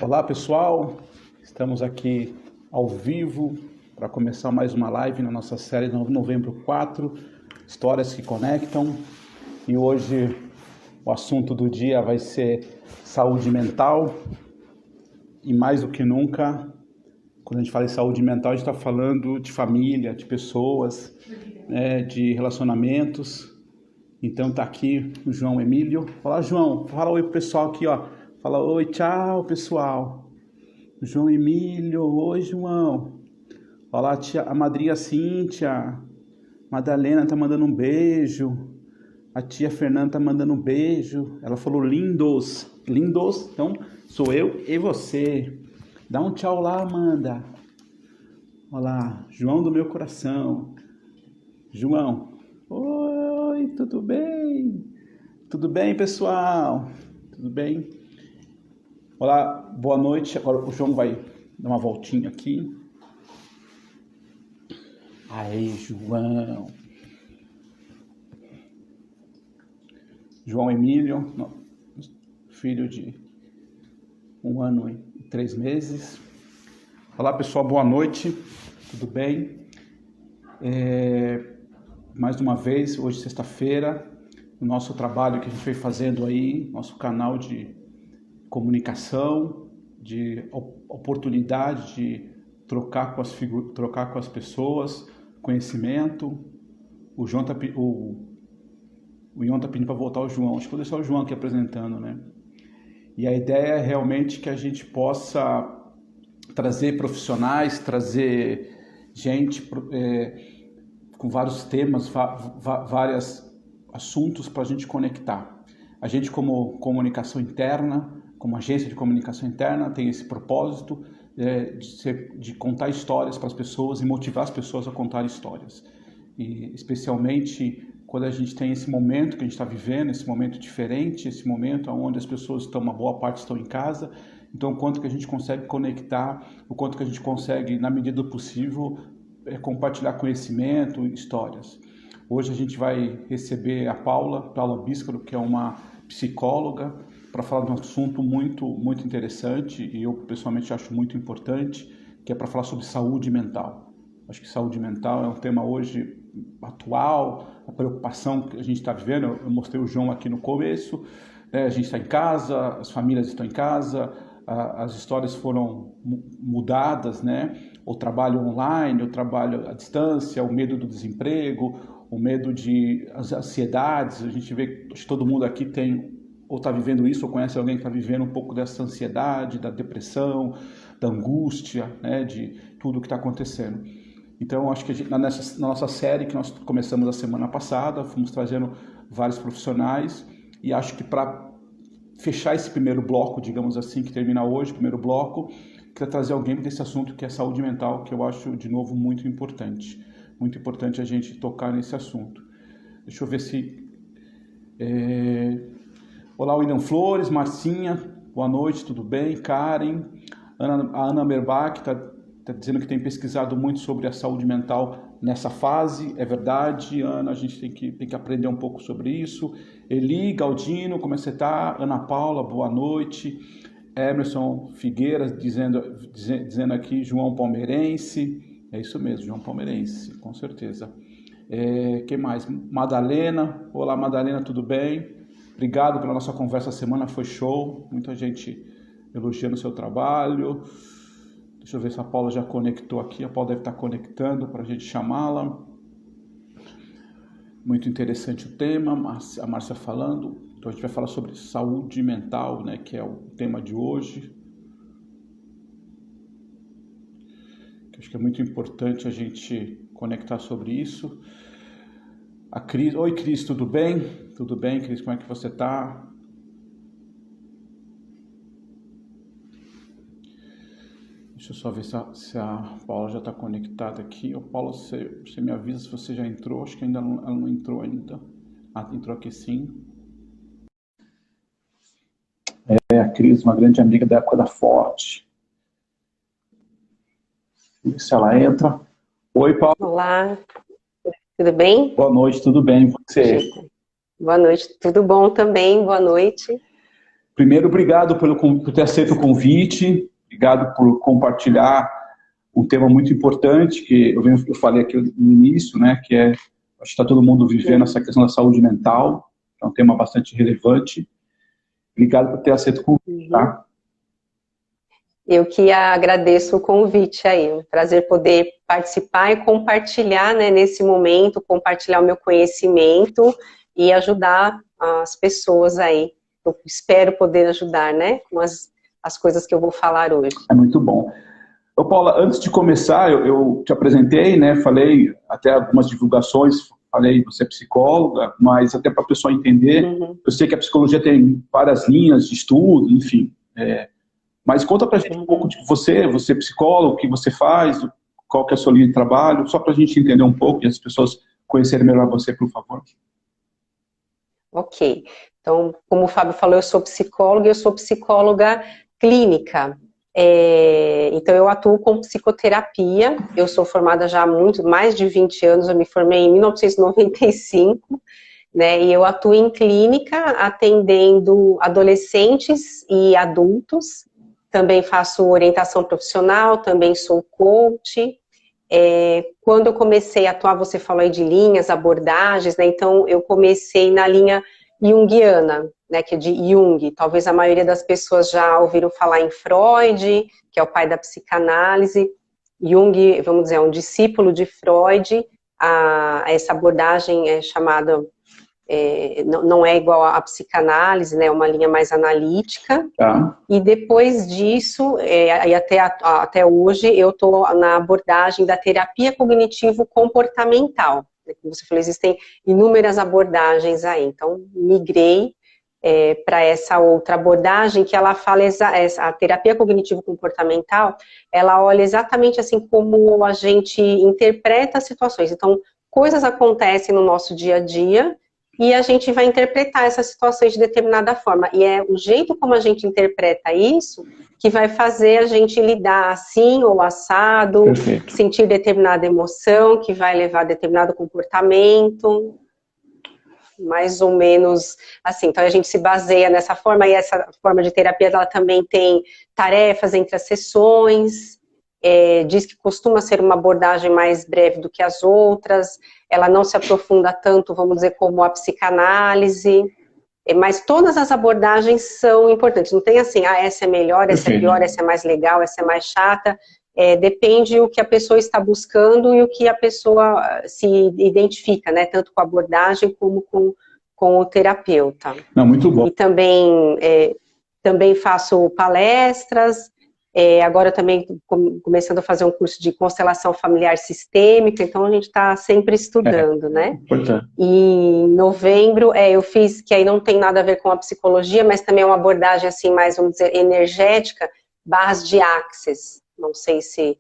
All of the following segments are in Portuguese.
Olá pessoal, estamos aqui ao vivo para começar mais uma live na nossa série de Novembro 4, Histórias que Conectam. E hoje o assunto do dia vai ser saúde mental. E mais do que nunca, quando a gente fala em saúde mental, a gente está falando de família, de pessoas, né, de relacionamentos. Então tá aqui o João Emílio. Olá, João, fala oi pro pessoal aqui, ó. Fala oi, tchau, pessoal. João Emílio, oi, João. Olá, tia, a madrinha Cíntia. Madalena tá mandando um beijo. A tia Fernanda tá mandando um beijo. Ela falou lindos. Lindos, então sou eu e você. Dá um tchau lá, Amanda. Olá, João do meu coração. João. Oi, tudo bem? Tudo bem, pessoal? Tudo bem? Olá, boa noite. Agora o João vai dar uma voltinha aqui. Aí, João. João Emílio, filho de 1 ano e 3 meses. Olá, pessoal, boa noite. Tudo bem? Mais uma vez, hoje sexta-feira, o nosso trabalho que a gente vem fazendo aí, nosso canal de comunicação, de oportunidade de trocar com as pessoas, conhecimento. O Ion tá pedindo para voltar o João. Acho que vou deixar o João aqui apresentando, né? E a ideia é realmente que a gente possa trazer profissionais, trazer gente com vários temas, vários assuntos para a gente conectar. A gente, como comunicação interna, como agência de comunicação interna, tem esse propósito de contar histórias para as pessoas e motivar as pessoas a contar histórias. E especialmente quando a gente tem esse momento que a gente está vivendo, esse momento diferente, esse momento onde as pessoas estão, uma boa parte estão em casa. Então, o quanto que a gente consegue conectar, o quanto que a gente consegue, na medida do possível, compartilhar conhecimento, histórias. Hoje a gente vai receber a Paula Bíscaro, que é uma psicóloga, para falar de um assunto muito, muito interessante e eu pessoalmente acho muito importante, que é para falar sobre saúde mental. Acho que saúde mental é um tema hoje atual, a preocupação que a gente está vivendo. Eu mostrei o João aqui no começo, a gente está em casa, as famílias estão em casa, as histórias foram mudadas, né? O trabalho online, o trabalho à distância, o medo do desemprego, o medo de as ansiedades. A gente vê que todo mundo aqui tem ou está vivendo isso, ou conhece alguém que está vivendo um pouco dessa ansiedade, da depressão, da angústia, né, de tudo que está acontecendo. Então, acho que na nossa série que nós começamos a semana passada, fomos trazendo vários profissionais, e acho que para fechar esse primeiro bloco, digamos assim, que termina hoje, primeiro bloco, queria trazer alguém desse assunto que é saúde mental, que eu acho, de novo, muito importante. Muito importante a gente tocar nesse assunto. Deixa eu ver se... Olá, William Flores, Marcinha, boa noite, tudo bem? Karen, a Ana Merbach está dizendo que tem pesquisado muito sobre a saúde mental nessa fase, é verdade, Ana, a gente tem que aprender um pouco sobre isso. Eli Galdino, como é que você está? Ana Paula, boa noite. Emerson Figueiras dizendo aqui, João Palmeirense, é isso mesmo, João Palmeirense, com certeza. Quem mais? Madalena, olá Madalena, tudo bem? Obrigado pela nossa conversa, a semana foi show, muita gente elogiando o seu trabalho. Deixa eu ver se a Paula já conectou aqui, a Paula deve estar conectando para a gente chamá-la. Muito interessante o tema, a Márcia falando. Então a gente vai falar sobre saúde mental, né, que é o tema de hoje. Acho que é muito importante a gente conectar sobre isso. A Cris, oi Cris, tudo bem? Tudo bem, Cris, como é que você está? Deixa eu só ver se a Paula já está conectada aqui. Ô, Paula, você me avisa se você já entrou, acho que ainda não, ela não entrou ainda. Ah, entrou aqui sim. A Cris, uma grande amiga da época da Forte. Vamos ver se ela entra. Oi, Paula. Olá, tudo bem? Boa noite, tudo bem, e você? Boa noite, tudo bom também, boa noite. Primeiro, obrigado por ter aceito o convite, obrigado por compartilhar um tema muito importante, que eu falei aqui no início, né, que acho que está todo mundo vivendo essa questão da saúde mental, é um tema bastante relevante. Obrigado por ter aceito o convite, tá? Eu que agradeço o convite aí, um prazer poder participar e compartilhar, né, nesse momento, compartilhar o meu conhecimento e ajudar as pessoas aí. Eu espero poder ajudar, né, com as coisas que eu vou falar hoje. É muito bom. Ô, Paula, antes de começar, eu te apresentei, né, falei até algumas divulgações, falei você é psicóloga, mas até para a pessoa entender, eu sei que a psicologia tem várias linhas de estudo, enfim, mas conta pra gente um pouco de você é psicólogo, o que você faz, qual que é a sua linha de trabalho, só pra gente entender um pouco e as pessoas conhecerem melhor você, por favor. Ok. Então, como o Fábio falou, eu sou psicóloga e eu sou psicóloga clínica. Então, eu atuo com psicoterapia. Eu sou formada já há mais de 20 anos, eu me formei em 1995, né? E eu atuo em clínica, atendendo adolescentes e adultos. Também faço orientação profissional, também sou coach. Quando eu comecei a atuar, você falou aí de linhas, abordagens, né? Então, eu comecei na linha junguiana, né, que é de Jung. Talvez a maioria das pessoas já ouviram falar em Freud, que é o pai da psicanálise. Jung, vamos dizer, é um discípulo de Freud. Essa abordagem é chamada, não é igual à psicanálise, né, é uma linha mais analítica. Tá. E depois disso, e até hoje, eu estou na abordagem da terapia cognitivo-comportamental. Como você falou, existem inúmeras abordagens aí. Então, migrei para essa outra abordagem que ela fala, a terapia cognitivo-comportamental, ela olha exatamente assim como a gente interpreta as situações. Então, coisas acontecem no nosso dia a dia e a gente vai interpretar essas situações de determinada forma. E é o jeito como a gente interpreta isso que vai fazer a gente lidar assim ou assado, Perfeito. Sentir determinada emoção, que vai levar a determinado comportamento, mais ou menos assim. Então, a gente se baseia nessa forma, e essa forma de terapia, ela também tem tarefas entre as sessões, diz que costuma ser uma abordagem mais breve do que as outras, ela não se aprofunda tanto, vamos dizer, como a psicanálise, mas todas as abordagens são importantes, não tem assim, essa é melhor, essa é pior, essa é mais legal, essa é mais chata, depende o que a pessoa está buscando e o que a pessoa se identifica, né, tanto com a abordagem como com o terapeuta. Não, muito bom. E também faço palestras, agora também começando a fazer um curso de constelação familiar sistêmica, então a gente está sempre estudando, né? Importante. E em novembro, eu fiz, que aí não tem nada a ver com a psicologia, mas também é uma abordagem assim, mais, vamos dizer, energética, barras de Axis. Não sei se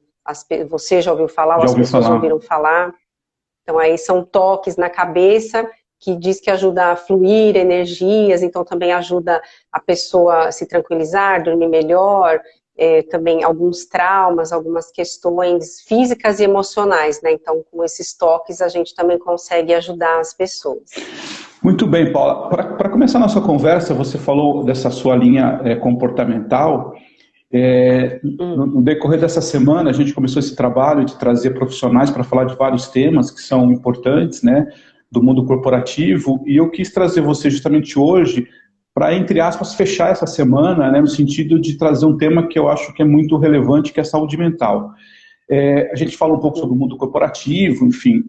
você já ouviu falar, ou as pessoas já ouviram falar. Então aí são toques na cabeça, que diz que ajuda a fluir energias, então também ajuda a pessoa a se tranquilizar, dormir melhor, também alguns traumas, algumas questões físicas e emocionais, né? Então, com esses toques, a gente também consegue ajudar as pessoas. Muito bem, Paula. Para começar a nossa conversa, você falou dessa sua linha comportamental. No decorrer dessa semana, a gente começou esse trabalho de trazer profissionais para falar de vários temas que são importantes, né, do mundo corporativo, e eu quis trazer você justamente hoje para, entre aspas, fechar essa semana, né, no sentido de trazer um tema que eu acho que é muito relevante, que é a saúde mental. A gente fala um pouco sobre o mundo corporativo, enfim,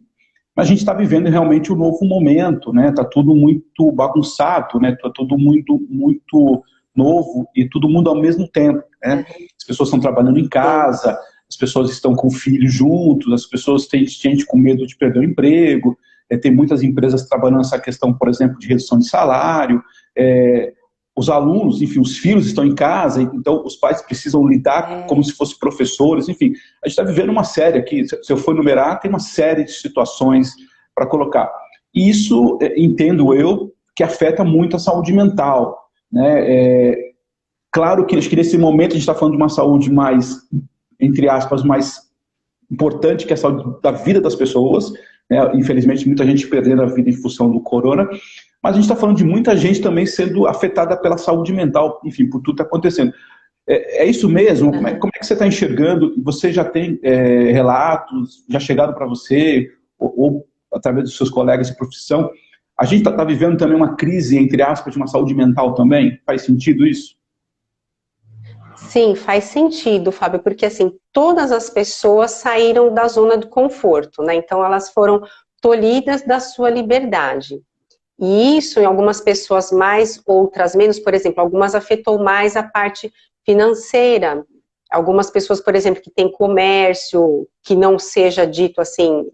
mas a gente está vivendo realmente um novo momento, né, está tudo muito bagunçado, né, está tudo muito novo e todo mundo ao mesmo tempo, né? As pessoas estão trabalhando em casa, as pessoas estão com filhos juntos, as pessoas têm gente com medo de perder o emprego, tem muitas empresas trabalhando essa questão, por exemplo, de redução de salário, os alunos, enfim, os filhos estão em casa, então os pais precisam lidar como se fossem professores, enfim, a gente está vivendo uma série aqui, se eu for enumerar, tem uma série de situações para colocar. E isso, entendo eu, que afeta muito a saúde mental, né? Claro que acho que nesse momento a gente está falando de uma saúde mais, entre aspas, mais importante, que é a saúde da vida das pessoas, né? Infelizmente muita gente perdendo a vida em função do corona, Mas a gente está falando de muita gente também sendo afetada pela saúde mental, enfim, por tudo que está acontecendo. É isso mesmo? Como é que você está enxergando? Você já tem relatos, já chegaram para você, ou através dos seus colegas de profissão? A gente está vivendo também uma crise, entre aspas, de uma saúde mental também? Faz sentido isso? Sim, faz sentido, Fábio, porque assim, todas as pessoas saíram da zona de conforto, né? Então elas foram tolhidas da sua liberdade. E isso, em algumas pessoas mais, outras menos, por exemplo, algumas afetou mais a parte financeira. Algumas pessoas, por exemplo, que têm comércio, que não seja dito assim,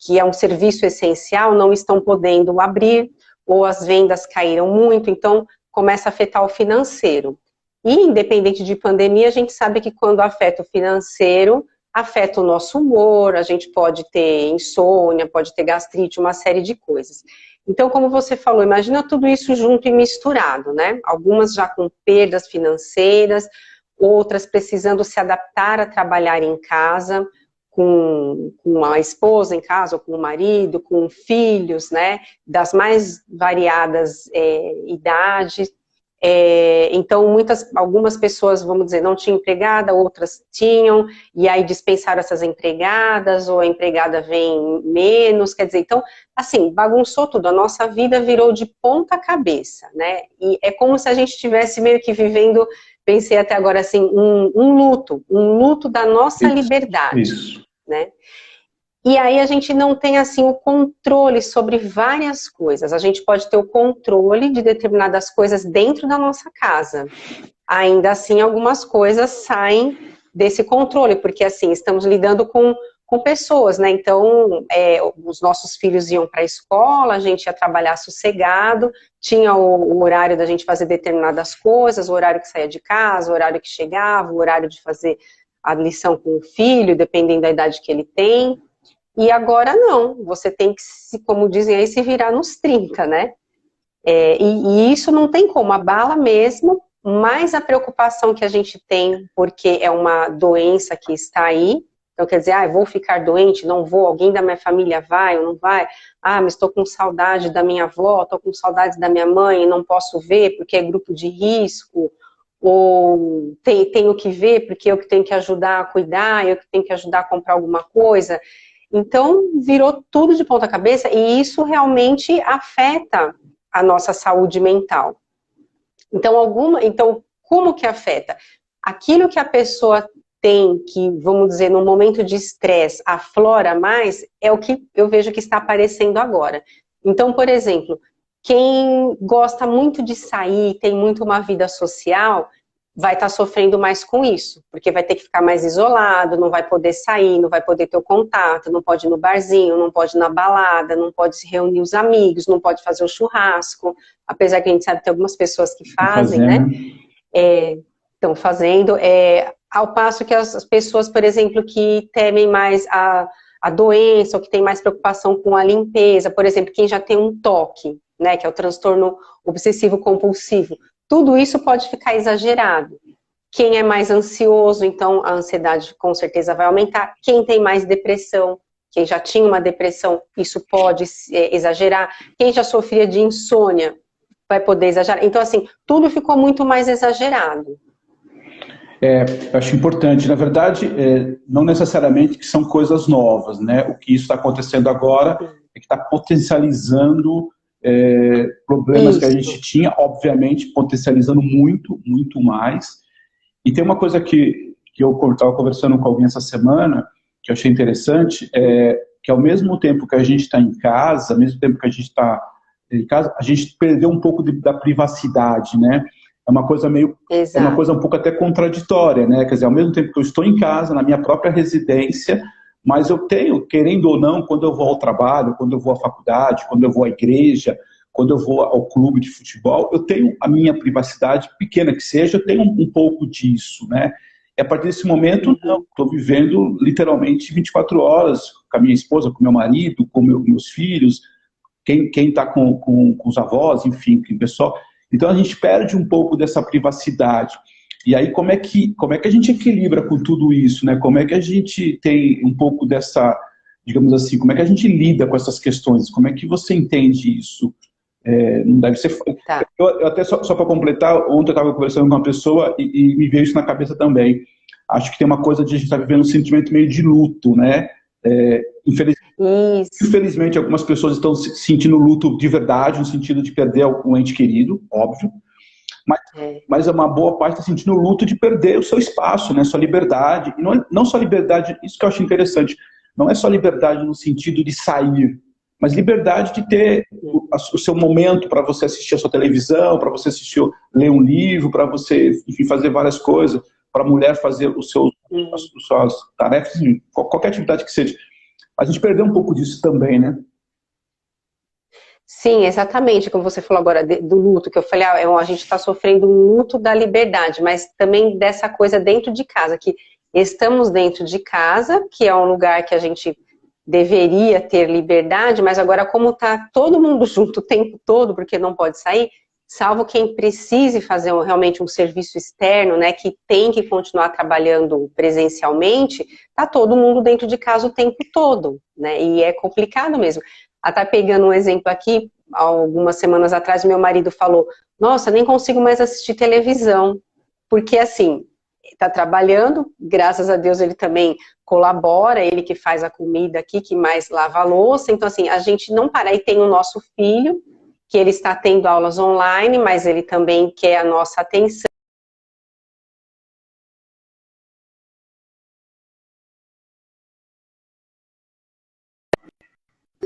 que é um serviço essencial, não estão podendo abrir, ou as vendas caíram muito, então começa a afetar o financeiro. E independente de pandemia, a gente sabe que quando afeta o financeiro, afeta o nosso humor, a gente pode ter insônia, pode ter gastrite, uma série de coisas. Então, como você falou, imagina tudo isso junto e misturado, né? Algumas já com perdas financeiras, outras precisando se adaptar a trabalhar em casa, com a esposa em casa, ou com o marido, com filhos, né? Das mais variadas idades. Então, algumas pessoas, vamos dizer, não tinham empregada, outras tinham, e aí dispensaram essas empregadas, ou a empregada vem menos, quer dizer, então, assim, bagunçou tudo, a nossa vida virou de ponta cabeça, né, e é como se a gente estivesse meio que vivendo, pensei até agora assim, um luto da nossa liberdade, né. E aí a gente não tem, assim, o controle sobre várias coisas. A gente pode ter o controle de determinadas coisas dentro da nossa casa. Ainda assim, algumas coisas saem desse controle, porque, assim, estamos lidando com pessoas, né? Então, os nossos filhos iam para a escola, a gente ia trabalhar sossegado, tinha o horário da gente fazer determinadas coisas, o horário que saía de casa, o horário que chegava, o horário de fazer a lição com o filho, dependendo da idade que ele tem. E agora não, você tem que, como dizem aí, se virar nos 30, né? E isso não tem como, abala mesmo, mais a preocupação que a gente tem, porque é uma doença que está aí, então quer dizer, eu vou ficar doente, não vou, alguém da minha família vai ou não vai, mas estou com saudade da minha avó, estou com saudade da minha mãe, não posso ver porque é grupo de risco, ou tenho que ver porque eu que tenho que ajudar a cuidar, eu que tenho que ajudar a comprar alguma coisa. Então, virou tudo de ponta cabeça e isso realmente afeta a nossa saúde mental. Então, como que afeta? Aquilo que a pessoa tem que, vamos dizer, no momento de estresse, aflora mais, é o que eu vejo que está aparecendo agora. Então, por exemplo, quem gosta muito de sair, tem muito uma vida social, vai estar sofrendo mais com isso, porque vai ter que ficar mais isolado, não vai poder sair, não vai poder ter o contato, não pode ir no barzinho, não pode ir na balada, não pode se reunir os amigos, não pode fazer o churrasco, apesar que a gente sabe que tem algumas pessoas que fazem, né? Estão fazendo, ao passo que as pessoas, por exemplo, que temem mais a doença, ou que tem mais preocupação com a limpeza, por exemplo, quem já tem um TOC, né, que é o transtorno obsessivo compulsivo, tudo isso pode ficar exagerado. Quem é mais ansioso, então a ansiedade com certeza vai aumentar. Quem tem mais depressão, quem já tinha uma depressão, isso pode exagerar. Quem já sofria de insônia, vai poder exagerar. Então, assim, tudo ficou muito mais exagerado. Eu acho importante, na verdade, não necessariamente que são coisas novas, né? O que isso está acontecendo agora é que está potencializando problemas que a gente tinha, obviamente, potencializando muito, muito mais. E tem uma coisa que eu estava conversando com alguém essa semana, que eu achei interessante, que ao mesmo tempo que a gente está em casa, ao mesmo tempo que a gente está em casa, a gente perdeu um pouco da privacidade, né? É uma coisa é uma coisa um pouco até contraditória, né? Quer dizer, ao mesmo tempo que eu estou em casa, na minha própria residência, mas eu tenho, querendo ou não, quando eu vou ao trabalho, quando eu vou à faculdade, quando eu vou à igreja, quando eu vou ao clube de futebol, eu tenho a minha privacidade, pequena que seja, eu tenho um pouco disso, né? E a partir desse momento, não, estou vivendo literalmente 24 horas com a minha esposa, com meu marido, com meus filhos, quem está com os avós, enfim, com o pessoal. Então a gente perde um pouco dessa privacidade. E aí como é que a gente equilibra com tudo isso, né? Como é que a gente tem um pouco dessa, digamos assim, como é que a gente lida com essas questões? Como é que você entende isso? Não deve ser... Tá. Eu até só para completar, ontem eu estava conversando com uma pessoa e me veio isso na cabeça também. Acho que tem uma coisa de a gente estar vivendo um sentimento meio de luto, né? Infelizmente, algumas pessoas estão sentindo luto de verdade, no sentido de perder um ente querido, óbvio. Mas uma boa parte está sentindo luto de perder o seu espaço, né? Sua liberdade. E não só liberdade, isso que eu acho interessante, não é só liberdade no sentido de sair, mas liberdade de ter o seu momento para você assistir a sua televisão, para você assistir, ler um livro, para você, enfim, fazer várias coisas, para a mulher fazer as suas tarefas, enfim, qualquer atividade que seja. A gente perdeu um pouco disso também, né? Sim, exatamente, como você falou agora do luto, que eu falei, a gente está sofrendo um luto da liberdade, mas também dessa coisa dentro de casa, que estamos dentro de casa, que é um lugar que a gente deveria ter liberdade, mas agora como está todo mundo junto o tempo todo, porque não pode sair, salvo quem precise fazer realmente um serviço externo, né, que tem que continuar trabalhando presencialmente, está todo mundo dentro de casa o tempo todo, né, e é complicado mesmo. Até pegando um exemplo aqui, algumas semanas atrás, meu marido falou, nossa, nem consigo mais assistir televisão, porque assim, está trabalhando, graças a Deus ele também colabora, ele que faz a comida aqui, que mais lava a louça, então assim, a gente não para, e tem o nosso filho, que ele está tendo aulas online, mas ele também quer a nossa atenção.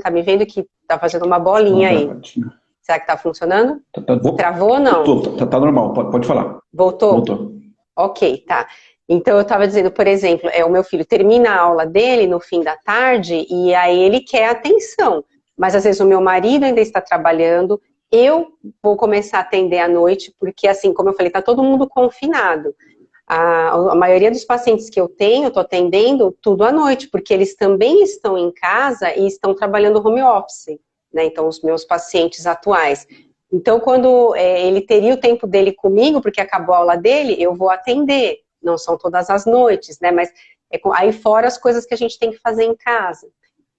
Tá me vendo que tá fazendo uma bolinha aí. Será que tá funcionando? Travou ou não? Tá normal, pode falar. Voltou? Voltou. Ok, tá. Então eu tava dizendo, por exemplo, o meu filho termina a aula dele no fim da tarde e aí ele quer atenção. Mas às vezes o meu marido ainda está trabalhando, eu vou começar a atender à noite, porque assim, como eu falei, tá todo mundo confinado. A maioria dos pacientes que eu tenho, eu tô atendendo tudo à noite, porque eles também estão em casa e estão trabalhando home office, né, então os meus pacientes atuais. Então, quando ele teria o tempo dele comigo, porque acabou a aula dele, eu vou atender, não são todas as noites, né, mas aí fora as coisas que a gente tem que fazer em casa.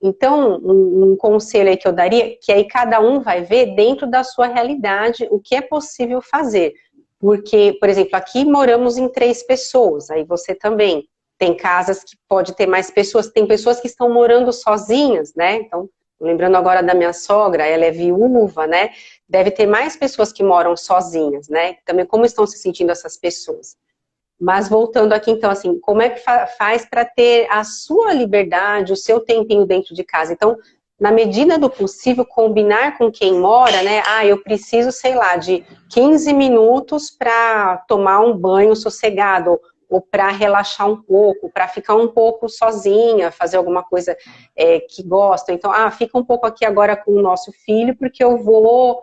Então, um conselho aí que eu daria, que aí cada um vai ver dentro da sua realidade o que é possível fazer. Porque, por exemplo, aqui moramos em 3 pessoas, aí você também tem casas que pode ter mais pessoas, tem pessoas que estão morando sozinhas, né, então, lembrando agora da minha sogra, ela é viúva, né, deve ter mais pessoas que moram sozinhas, né, também como estão se sentindo essas pessoas. Mas voltando aqui, então, assim, como é que faz para ter a sua liberdade, o seu tempinho dentro de casa? Então, na medida do possível, combinar com quem mora, né? Eu preciso, sei lá, de 15 minutos para tomar um banho sossegado, ou para relaxar um pouco, para ficar um pouco sozinha, fazer alguma coisa que gosta. Então, fica um pouco aqui agora com o nosso filho, porque eu vou,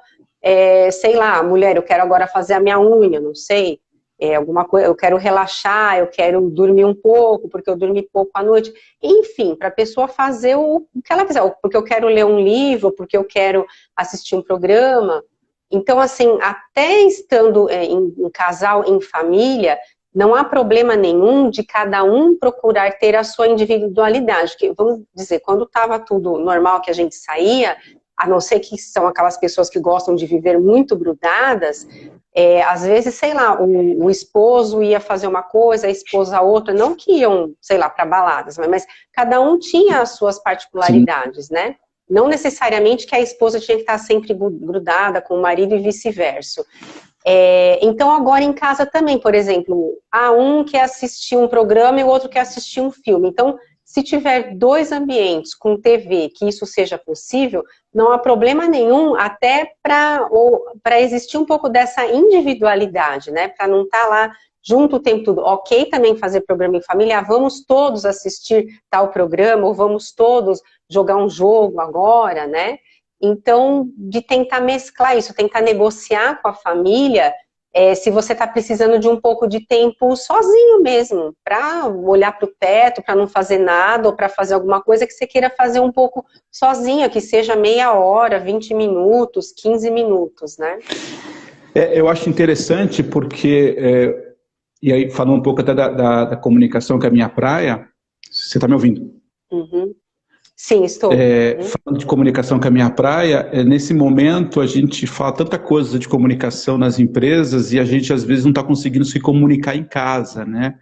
sei lá, mulher, eu quero agora fazer a minha unha, não sei. Alguma coisa, eu quero relaxar, eu quero dormir um pouco, porque eu dormi pouco à noite. Enfim, para a pessoa fazer o que ela quiser, porque eu quero ler um livro, porque eu quero assistir um programa. Então, assim, até estando em casal, em família, não há problema nenhum de cada um procurar ter a sua individualidade. Que, vamos dizer, quando estava tudo normal, que a gente saía, a não ser que são aquelas pessoas que gostam de viver muito grudadas, às vezes, sei lá, o esposo ia fazer uma coisa, a esposa outra, não que iam, sei lá, para baladas, mas cada um tinha as suas particularidades, Sim. né? Não necessariamente que a esposa tinha que estar sempre grudada com o marido e vice-versa. Então, agora em casa também, por exemplo, um quer assistir um programa e o outro quer assistir um filme. Então, se tiver 2 ambientes com TV, que isso seja possível, não há problema nenhum, até para existir um pouco dessa individualidade, né? Para não estar lá junto o tempo todo. Ok também fazer programa em família, vamos todos assistir tal programa, ou vamos todos jogar um jogo agora, né? Então, de tentar mesclar isso, tentar negociar com a família, se você está precisando de um pouco de tempo sozinho mesmo, para olhar para o teto, para não fazer nada, ou para fazer alguma coisa que você queira fazer um pouco sozinha, que seja meia hora, 20 minutos, 15 minutos, né? Eu acho interessante porque, e aí falando um pouco até da comunicação, que é a minha praia, você está me ouvindo? Uhum. Sim, estou. Falando de comunicação que é a minha praia, nesse momento a gente fala tanta coisa de comunicação nas empresas e a gente às vezes não está conseguindo se comunicar em casa, né?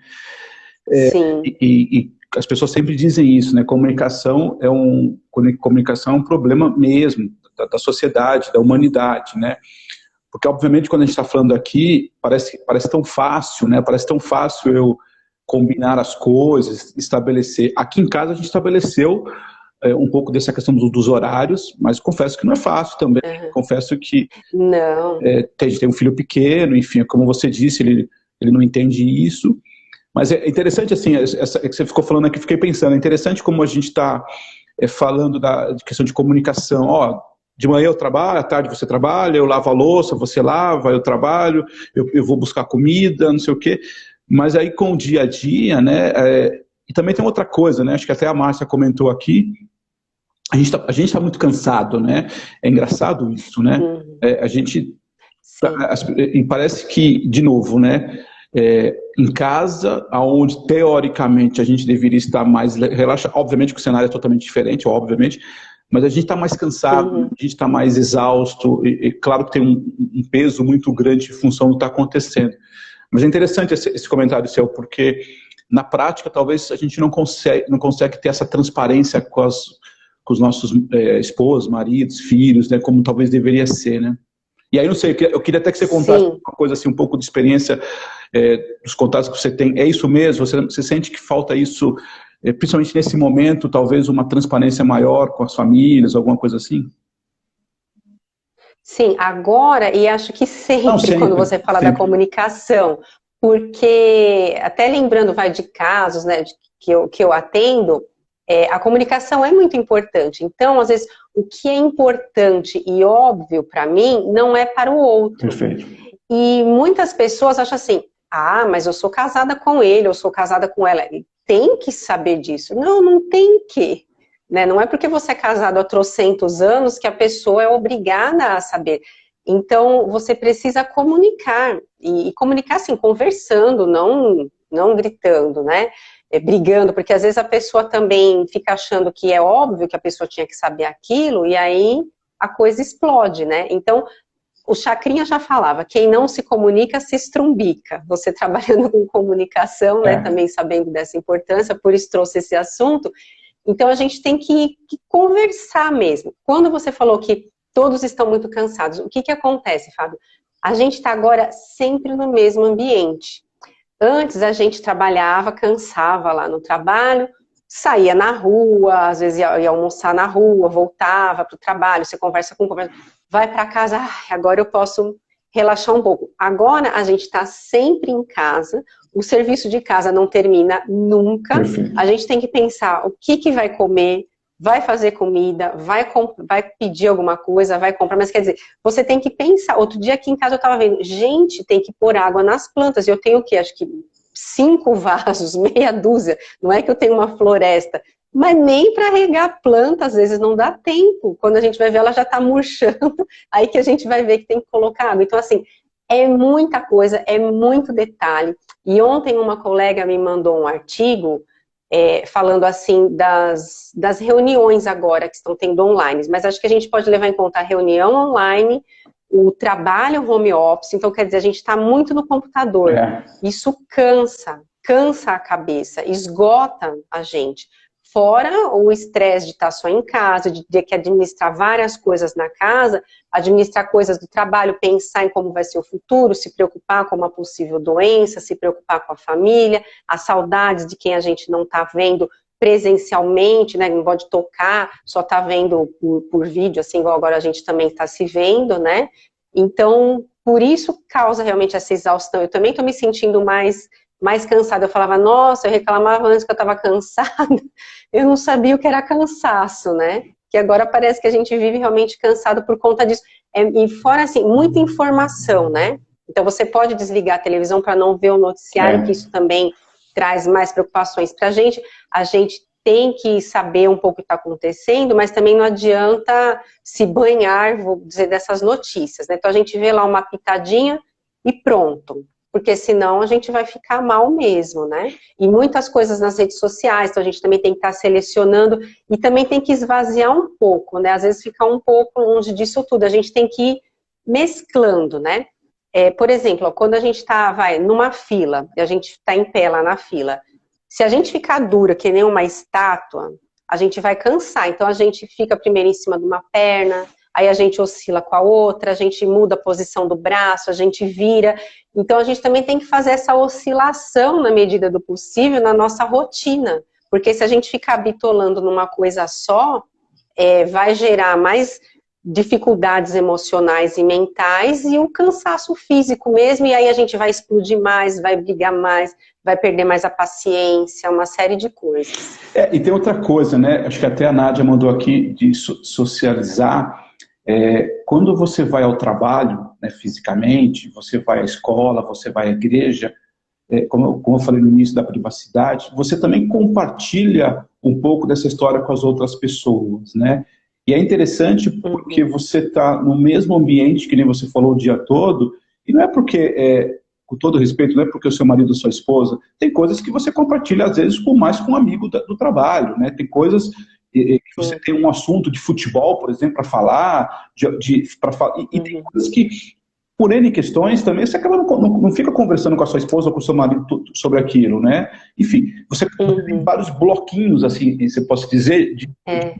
Sim. E as pessoas sempre dizem isso, né? Comunicação é um problema mesmo da sociedade, da humanidade, né? Porque, obviamente, quando a gente está falando aqui, parece tão fácil, né? Parece tão fácil eu combinar as coisas, estabelecer. Aqui em casa a gente estabeleceu um pouco dessa questão dos horários, mas confesso que não é fácil também. Uhum. Confesso que Não. a gente tem um filho pequeno, enfim, como você disse, ele não entende isso. Mas é interessante, assim, essa que você ficou falando aqui, fiquei pensando, é interessante como a gente está falando de questão de comunicação. Ó, de manhã eu trabalho, à tarde você trabalha, eu lavo a louça, você lava, eu trabalho, eu vou buscar comida, não sei o quê. Mas aí com o dia a dia, né, e também tem outra coisa, né, acho que até a Márcia comentou aqui, a gente tá muito cansado, né, é engraçado isso, né, Uhum. a gente, Sim. e parece que, de novo, né, em casa, onde teoricamente a gente deveria estar mais relaxado, obviamente que o cenário é totalmente diferente, obviamente, mas a gente está mais cansado, Uhum. a gente está mais exausto, e claro que tem um peso muito grande em função do que está acontecendo. Mas é interessante esse comentário seu, porque na prática talvez a gente não consegue ter essa transparência com os nossos esposos, maridos, filhos, né, como talvez deveria ser, né? E aí, não sei, eu queria até que você contasse Sim. uma coisa assim, um pouco de experiência dos contatos que você tem. É isso mesmo? Você sente que falta isso, principalmente nesse momento, talvez uma transparência maior com as famílias, alguma coisa assim? Sim, agora, e acho que Não, sempre quando sempre, você fala da sempre. comunicação, porque, até lembrando, vai de casos, né, que eu atendo, a comunicação é muito importante. Então, às vezes, o que é importante e óbvio para mim, não é para o outro. Perfeito. E muitas pessoas acham assim, ah, mas eu sou casada com ele, eu sou casada com ela. Ele tem que saber disso. Não, não tem que. Né? Não é porque você é casado há trocentos anos que a pessoa é obrigada a saber. Então, você precisa comunicar. E comunicar, assim, conversando, não gritando, né? Brigando, porque às vezes a pessoa também fica achando que é óbvio que a pessoa tinha que saber aquilo, e aí a coisa explode, né? Então, o Chacrinha já falava, quem não se comunica se estrumbica. Você trabalhando com comunicação, né, também sabendo dessa importância, por isso trouxe esse assunto. Então a gente tem que conversar mesmo. Quando você falou que todos estão muito cansados, o que acontece, Fábio? A gente está agora sempre no mesmo ambiente. Antes a gente trabalhava, cansava lá no trabalho, saía na rua, às vezes ia almoçar na rua, voltava para o trabalho, você conversa com vai para casa, agora eu posso relaxar um pouco. Agora a gente está sempre em casa, o serviço de casa não termina nunca, Perfeito. A gente tem que pensar o que vai comer, vai fazer comida, vai pedir alguma coisa, vai comprar, mas quer dizer, você tem que pensar. Outro dia aqui em casa eu estava vendo, gente, tem que pôr água nas plantas, e eu tenho o quê? Acho que 5 vasos, meia dúzia, não é que eu tenho uma floresta, mas nem para regar planta, às vezes não dá tempo, quando a gente vai ver ela já está murchando, aí que a gente vai ver que tem que colocar água. Então assim, é muita coisa, é muito detalhe, e ontem uma colega me mandou um artigo, falando assim das reuniões agora que estão tendo online, mas acho que a gente pode levar em conta a reunião online, o trabalho home office, então quer dizer, a gente está muito no computador, isso cansa a cabeça, esgota a gente, fora o estresse de estar só em casa, de ter que administrar várias coisas na casa, administrar coisas do trabalho, pensar em como vai ser o futuro, se preocupar com uma possível doença, se preocupar com a família, as saudades de quem a gente não está vendo presencialmente, né, não pode tocar, só está vendo por vídeo, assim, igual agora a gente também está se vendo, né, então, por isso causa realmente essa exaustão. Eu também estou me sentindo mais cansada. Eu falava, nossa, eu reclamava antes que eu estava cansada, eu não sabia o que era cansaço, né, que agora parece que a gente vive realmente cansado por conta disso, e fora assim, muita informação, né, então você pode desligar a televisão para não ver o noticiário, que isso também traz mais preocupações para a gente tem que saber um pouco o que está acontecendo, mas também não adianta se banhar, vou dizer, dessas notícias, né? Então a gente vê lá uma pitadinha e pronto. porque senão a gente vai ficar mal mesmo, né? E muitas coisas nas redes sociais, então a gente também tem que estar selecionando e também tem que esvaziar um pouco, né? Às vezes ficar um pouco longe disso tudo, a gente tem que ir mesclando, né? Por exemplo, ó, quando a gente está, numa fila, e a gente está em pé lá na fila, se a gente ficar dura que nem uma estátua, a gente vai cansar, então a gente fica primeiro em cima de uma perna, aí a gente oscila com a outra, a gente muda a posição do braço, a gente vira. Então a gente também tem que fazer essa oscilação na medida do possível na nossa rotina, porque se a gente ficar bitolando numa coisa só, vai gerar mais dificuldades emocionais e mentais e o cansaço físico mesmo, e aí a gente vai explodir mais, vai brigar mais, vai perder mais a paciência, uma série de coisas. E tem outra coisa, né? Acho que até a Nádia mandou aqui de socializar. Quando você vai ao trabalho, né, fisicamente, você vai à escola, você vai à igreja, como eu falei no início da privacidade, você também compartilha um pouco dessa história com as outras pessoas, né? E é interessante porque você está no mesmo ambiente que nem você falou o dia todo, e não é porque, com todo respeito, não é porque o seu marido ou sua esposa, tem coisas que você compartilha às vezes mais com um amigo do trabalho, né? Tem coisas que você tem um assunto de futebol, por exemplo, para falar, e tem coisas que, por N questões também, você acaba não fica conversando com a sua esposa ou com o seu marido sobre aquilo, né? Enfim, você tem vários bloquinhos, assim, você pode dizer, de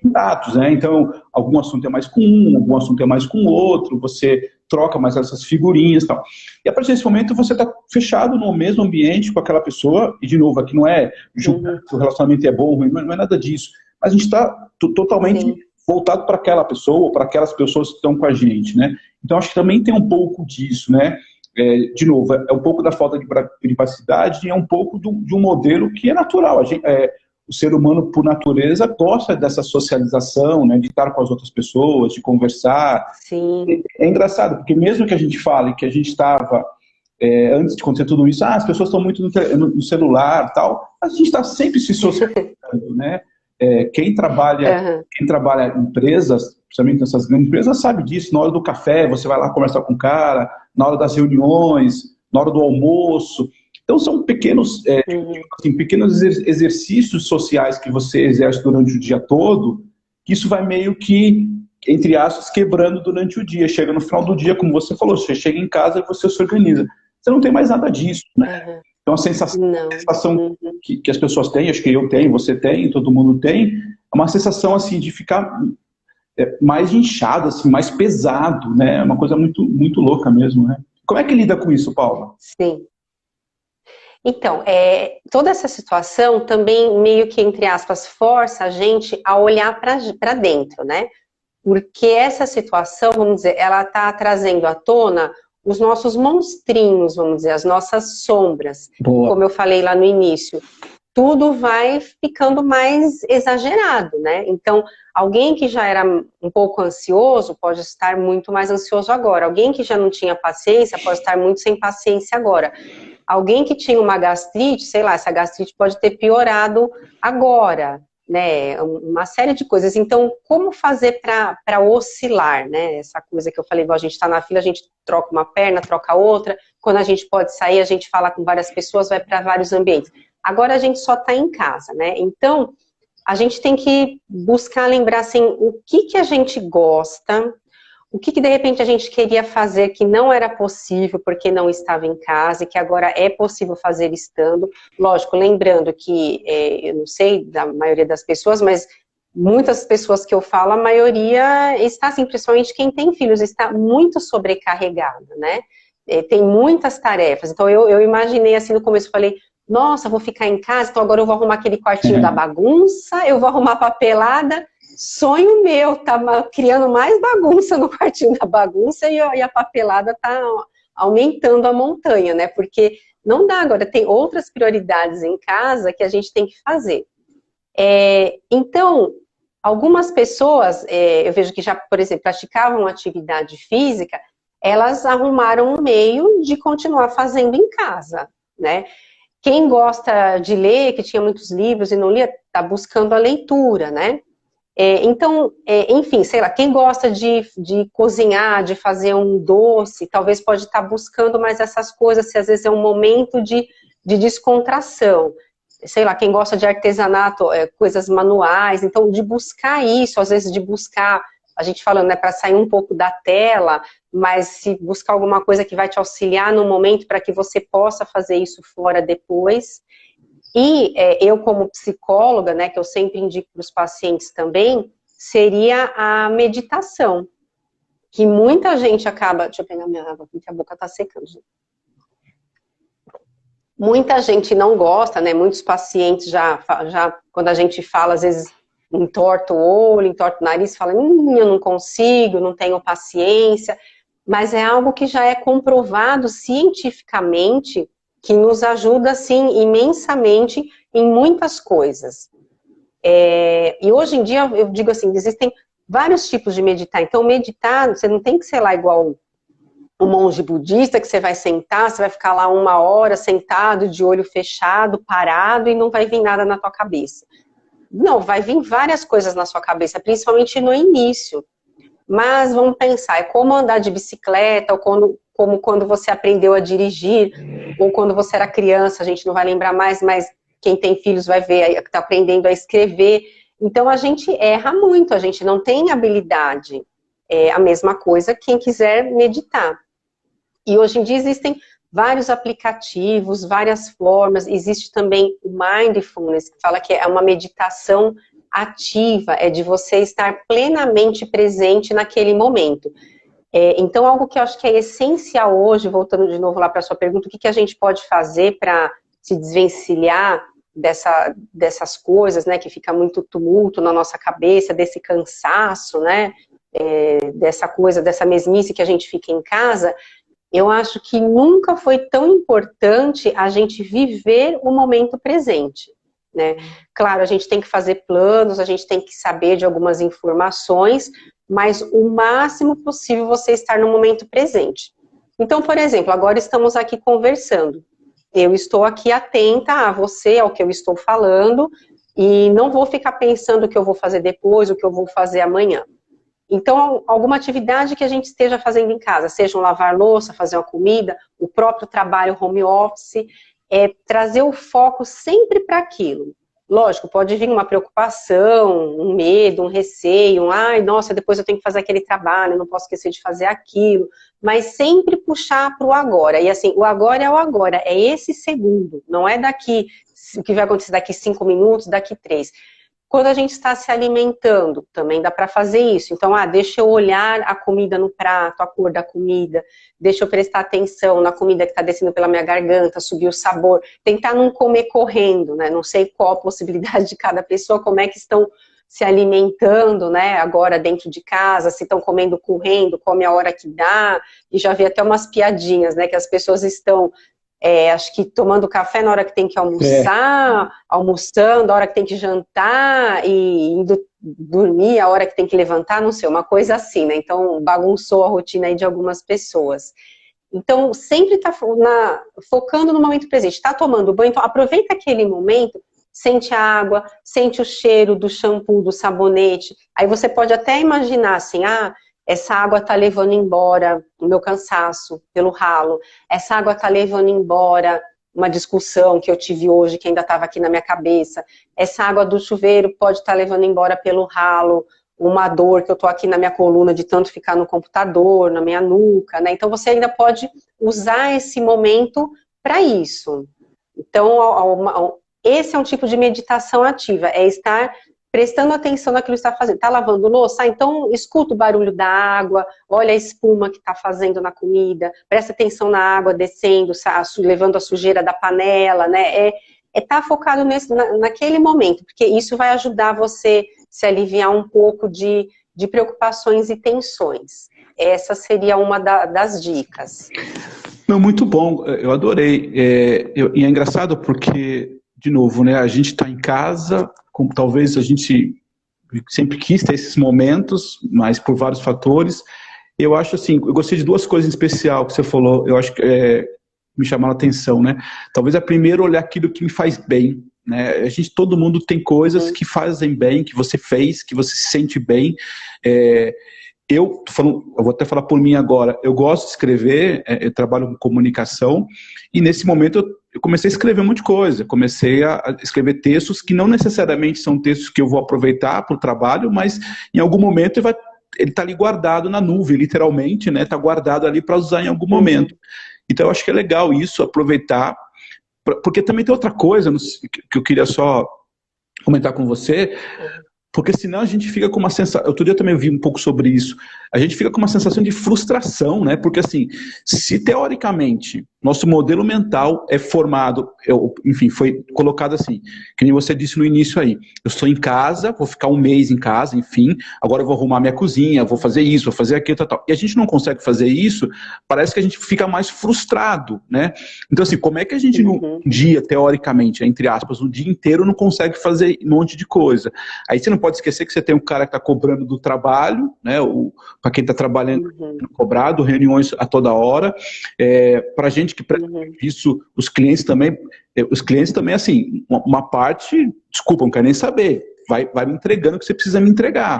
dados, né? Então, algum assunto é mais com um, algum assunto é mais com o outro, você troca mais essas figurinhas e tal. E a partir desse momento você está fechado no mesmo ambiente com aquela pessoa, e de novo, aqui não é julgar se o relacionamento é bom ou ruim, não é nada disso. Mas a gente está totalmente voltado para aquela pessoa, ou para aquelas pessoas que estão com a gente, né? Então, acho que também tem um pouco disso, né? De novo, é um pouco da falta de privacidade e é um pouco de um modelo que é natural. O ser humano, por natureza, gosta dessa socialização, né? De estar com as outras pessoas, de conversar. Sim. É engraçado, porque mesmo que a gente fale que a gente estava, antes de acontecer tudo isso, as pessoas estão muito no celular e tal, a gente está sempre se socializando, né? Quem trabalha em empresas, principalmente nessas grandes empresas, sabe disso. Na hora do café, você vai lá conversar com o cara, na hora das reuniões, na hora do almoço. Então, são pequenos exercícios sociais que você exerce durante o dia todo, que isso vai meio que, entre aspas, quebrando durante o dia. Chega no final do dia, como você falou, você chega em casa e você se organiza. Você não tem mais nada disso, né? Então, a sensação que as pessoas têm, acho que eu tenho, você tem, todo mundo tem, é uma sensação, assim, de ficar mais inchado, assim, mais pesado, né? É uma coisa muito, muito louca mesmo, né? Como é que lida com isso, Paula? Sim. Então, toda essa situação também meio que, entre aspas, força a gente a olhar para dentro, né? Porque essa situação, vamos dizer, ela está trazendo à tona os nossos monstrinhos, vamos dizer, as nossas sombras. Boa. Como eu falei lá no início, tudo vai ficando mais exagerado, né? Então, alguém que já era um pouco ansioso pode estar muito mais ansioso agora. Alguém que já não tinha paciência pode estar muito sem paciência agora. Alguém que tinha uma gastrite, sei lá, essa gastrite pode ter piorado agora, né? Uma série de coisas. Então, como fazer para oscilar, né? Essa coisa que eu falei, igual a gente está na fila, a gente troca uma perna, troca outra. Quando a gente pode sair, a gente fala com várias pessoas, vai para vários ambientes. Agora a gente só está em casa, né? Então, a gente tem que buscar lembrar, assim, o que a gente gosta, o que de repente a gente queria fazer que não era possível porque não estava em casa e que agora é possível fazer estando. Lógico, lembrando que, eu não sei da maioria das pessoas, mas muitas pessoas que eu falo, a maioria está, assim, principalmente quem tem filhos, está muito sobrecarregada, né? Tem muitas tarefas. Então, eu imaginei assim no começo, falei, nossa, vou ficar em casa, então agora eu vou arrumar aquele quartinho da bagunça, eu vou arrumar papelada. Sonho meu, tá criando mais bagunça no quartinho da bagunça e a papelada tá aumentando a montanha, né? Porque não dá agora, tem outras prioridades em casa que a gente tem que fazer. Então, algumas pessoas, eu vejo que já, por exemplo, praticavam atividade física, elas arrumaram um meio de continuar fazendo em casa, né? Quem gosta de ler, que tinha muitos livros e não lia, tá buscando a leitura, né? Então, enfim, sei lá, quem gosta de cozinhar, de fazer um doce, talvez pode estar buscando mais essas coisas, se às vezes é um momento de descontração. Sei lá, quem gosta de artesanato, coisas manuais, então de buscar isso, às vezes de buscar, a gente falando, né, para sair um pouco da tela, mas se buscar alguma coisa que vai te auxiliar no momento para que você possa fazer isso fora depois. E eu como psicóloga, né, que eu sempre indico para os pacientes também, seria a meditação, que muita gente acaba... Deixa eu pegar minha água aqui, que a boca está secando. Muita gente não gosta, né, muitos pacientes já, quando a gente fala, às vezes, entorta o olho, entorta o nariz, fala, eu não consigo, não tenho paciência, mas é algo que já é comprovado cientificamente, que nos ajuda, assim, imensamente em muitas coisas. E hoje em dia, eu digo assim, existem vários tipos de meditar. Então, meditar, você não tem que ser lá igual um monge budista, que você vai sentar, você vai ficar lá 1 hora sentado, de olho fechado, parado, e não vai vir nada na tua cabeça. Não, vai vir várias coisas na sua cabeça, principalmente no início. Mas vamos pensar, é como andar de bicicleta, ou como quando você aprendeu a dirigir, ou quando você era criança, a gente não vai lembrar mais, mas quem tem filhos vai ver, está aprendendo a escrever. Então a gente erra muito, a gente não tem habilidade. É a mesma coisa quem quiser meditar. E hoje em dia existem vários aplicativos, várias formas, existe também o Mindfulness, que fala que é uma meditação ativa, é de você estar plenamente presente naquele momento. Então, algo que eu acho que é essencial hoje, voltando de novo lá para a sua pergunta, o que a gente pode fazer para se desvencilhar dessas coisas, né, que fica muito tumulto na nossa cabeça, desse cansaço, né, dessa coisa, dessa mesmice que a gente fica em casa. Eu acho que nunca foi tão importante a gente viver o momento presente, né? Claro, a gente tem que fazer planos, a gente tem que saber de algumas informações, mas o máximo possível você estar no momento presente. Então, por exemplo, agora estamos aqui conversando. Eu estou aqui atenta a você, ao que eu estou falando, e não vou ficar pensando o que eu vou fazer depois, o que eu vou fazer amanhã. Então, alguma atividade que a gente esteja fazendo em casa, seja um lavar louça, fazer uma comida, o próprio trabalho home office, trazer o foco sempre para aquilo. Lógico, pode vir uma preocupação, um medo, um receio, ai, nossa, depois eu tenho que fazer aquele trabalho, não posso esquecer de fazer aquilo, mas sempre puxar para o agora. E assim, o agora é o agora, é esse segundo, não é daqui, o que vai acontecer daqui 5 minutos, daqui 3. Quando a gente está se alimentando, também dá para fazer isso. Então, deixa eu olhar a comida no prato, a cor da comida, deixa eu prestar atenção na comida que está descendo pela minha garganta, subir o sabor, tentar não comer correndo, né? Não sei qual a possibilidade de cada pessoa, como é que estão se alimentando, né? Agora dentro de casa, se estão comendo correndo, come a hora que dá, e já vi até umas piadinhas, né? Que as pessoas estão... acho que tomando café na hora que tem que almoçar, almoçando a hora que tem que jantar e indo dormir a hora que tem que levantar, não sei, uma coisa assim, né? Então, bagunçou a rotina aí de algumas pessoas. Então, sempre tá focando no momento presente, tá tomando banho, então aproveita aquele momento, sente a água, sente o cheiro do shampoo, do sabonete, aí você pode até imaginar assim, essa água está levando embora o meu cansaço pelo ralo. Essa água está levando embora uma discussão que eu tive hoje, que ainda estava aqui na minha cabeça. Essa água do chuveiro pode estar levando embora pelo ralo uma dor que eu estou aqui na minha coluna de tanto ficar no computador, na minha nuca, né? Então você ainda pode usar esse momento para isso. Então, esse é um tipo de meditação ativa, é estar prestando atenção naquilo que está fazendo. Está lavando louça? Então escuta o barulho da água, olha a espuma que está fazendo na comida, presta atenção na água descendo, levando a sujeira da panela, né? Tá focado naquele momento, porque isso vai ajudar você se aliviar um pouco de preocupações e tensões. Essa seria uma das dicas. Não, muito bom, eu adorei. E é engraçado porque, de novo, né, a gente está em casa, como talvez a gente sempre quis ter esses momentos, mas por vários fatores. Eu acho assim, eu gostei de 2 coisas em especial que você falou, eu acho que me chamaram a atenção, né? Talvez a primeira, olhar aquilo que me faz bem, né? Todo mundo tem coisas que fazem bem, que você fez, que você se sente bem. Eu vou até falar por mim agora, eu gosto de escrever, eu trabalho com comunicação, e nesse momento eu comecei a escrever um monte de coisa, comecei a escrever textos que não necessariamente são textos que eu vou aproveitar para o trabalho, mas em algum momento ele está ali guardado na nuvem, literalmente, né? Está guardado ali para usar em algum momento. Então eu acho que é legal isso, aproveitar, porque também tem outra coisa que eu queria só comentar com você, porque senão a gente fica com uma sensação, outro dia eu também vi um pouco sobre isso, a gente fica com uma sensação de frustração, né? Porque assim, se teoricamente nosso modelo mental é formado, enfim, foi colocado assim, que nem você disse no início aí, eu estou em casa, vou ficar um mês em casa, enfim, agora eu vou arrumar minha cozinha, vou fazer isso, vou fazer aquilo, tal. E a gente não consegue fazer isso, parece que a gente fica mais frustrado, né? Então assim, como é que a gente num dia, teoricamente, entre aspas, o dia inteiro não consegue fazer um monte de coisa? Aí você não pode esquecer que você tem um cara que está cobrando do trabalho, né? Para quem está trabalhando, cobrado, reuniões a toda hora, para a gente que isso, os clientes também, assim, uma parte, desculpa, não quero nem saber, vai me entregando o que você precisa me entregar.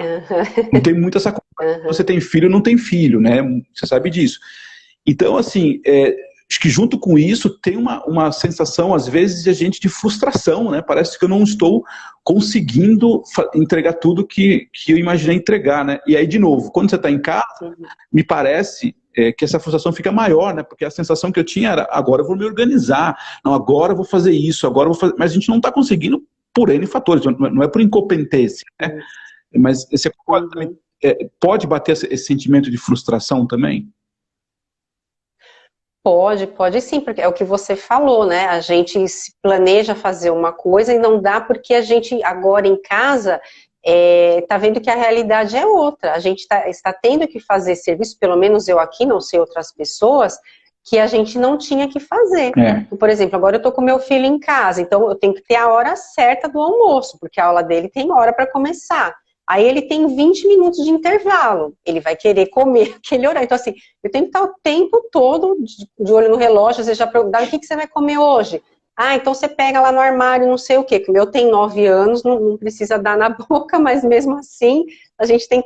Não tem muito essa coisa, você tem filho ou não tem filho, né? Você sabe disso. Então, assim, acho que junto com isso tem uma sensação, às vezes, de frustração, né? Parece que eu não estou conseguindo entregar tudo que eu imaginei entregar, né? E aí, de novo, quando você está em casa, me parece que essa frustração fica maior, né? Porque a sensação que eu tinha era, agora eu vou me organizar, não, agora eu vou fazer isso, agora eu vou fazer... Mas a gente não está conseguindo por N fatores, não é por incompetência, né? Mas você pode bater esse sentimento de frustração também? Pode sim, porque é o que você falou, né? A gente se planeja fazer uma coisa e não dá porque a gente agora em casa tá vendo que a realidade é outra. A gente está tendo que fazer serviço, pelo menos eu aqui, não sei outras pessoas, que a gente não tinha que fazer. Então, por exemplo, agora eu tô com meu filho em casa, então eu tenho que ter a hora certa do almoço, porque a aula dele tem hora para começar. Aí ele tem 20 minutos de intervalo, ele vai querer comer aquele horário. Então, assim, eu tenho que estar o tempo todo de olho no relógio, às vezes já perguntar, o que você vai comer hoje? Ah, então você pega lá no armário, não sei o quê, que o meu tem 9 anos, não precisa dar na boca, mas mesmo assim, a gente tem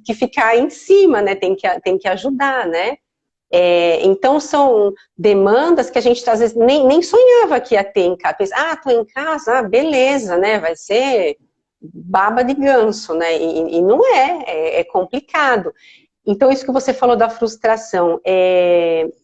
que ficar em cima, né, tem que ajudar, né? Então, são demandas que a gente, às vezes, nem sonhava que ia ter em casa. Tô em casa, beleza, né, vai ser baba de ganso, né, e não é complicado. Então, isso que você falou da frustração,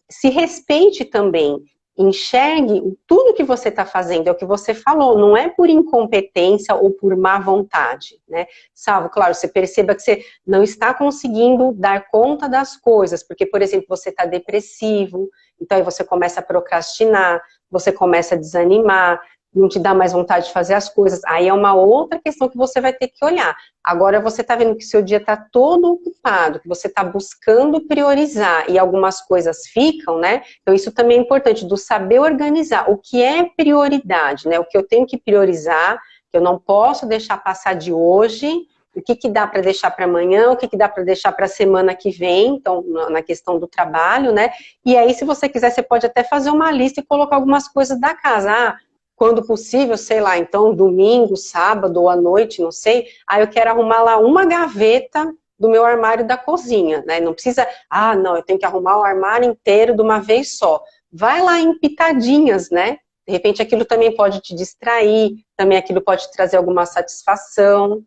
se respeite também, enxergue tudo que você está fazendo, é o que você falou, não é por incompetência ou por má vontade, né? Salvo, claro, você perceba que você não está conseguindo dar conta das coisas, porque, por exemplo, você está depressivo, então aí você começa a procrastinar, você começa a desanimar, não te dá mais vontade de fazer as coisas, aí é uma outra questão que você vai ter que olhar. Agora você está vendo que seu dia está todo ocupado, que você está buscando priorizar e algumas coisas ficam, né? Então isso também é importante, do saber organizar o que é prioridade, né? O que eu tenho que priorizar, que eu não posso deixar passar de hoje, o que dá para deixar para amanhã, o que dá para deixar para a semana que vem, então na questão do trabalho, né? E aí se você quiser, você pode até fazer uma lista e colocar algumas coisas da casa, quando possível, sei lá, então domingo, sábado ou à noite, não sei, aí eu quero arrumar lá uma gaveta do meu armário da cozinha, né? Não precisa, não, eu tenho que arrumar o armário inteiro de uma vez só. Vai lá em pitadinhas, né? De repente aquilo também pode te distrair, também aquilo pode te trazer alguma satisfação.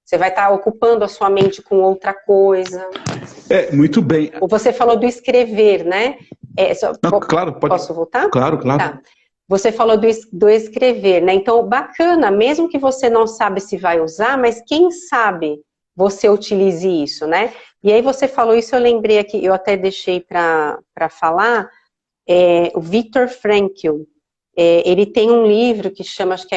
Você vai estar ocupando a sua mente com outra coisa. Muito bem. Ou você falou do escrever, né? Não, claro, pode. Posso voltar? Claro. Tá. Você falou do escrever, né? Então, bacana, mesmo que você não sabe se vai usar, mas quem sabe você utilize isso, né? E aí você falou isso, eu lembrei aqui, eu até deixei para falar, o Viktor Frankl, ele tem um livro que chama, acho que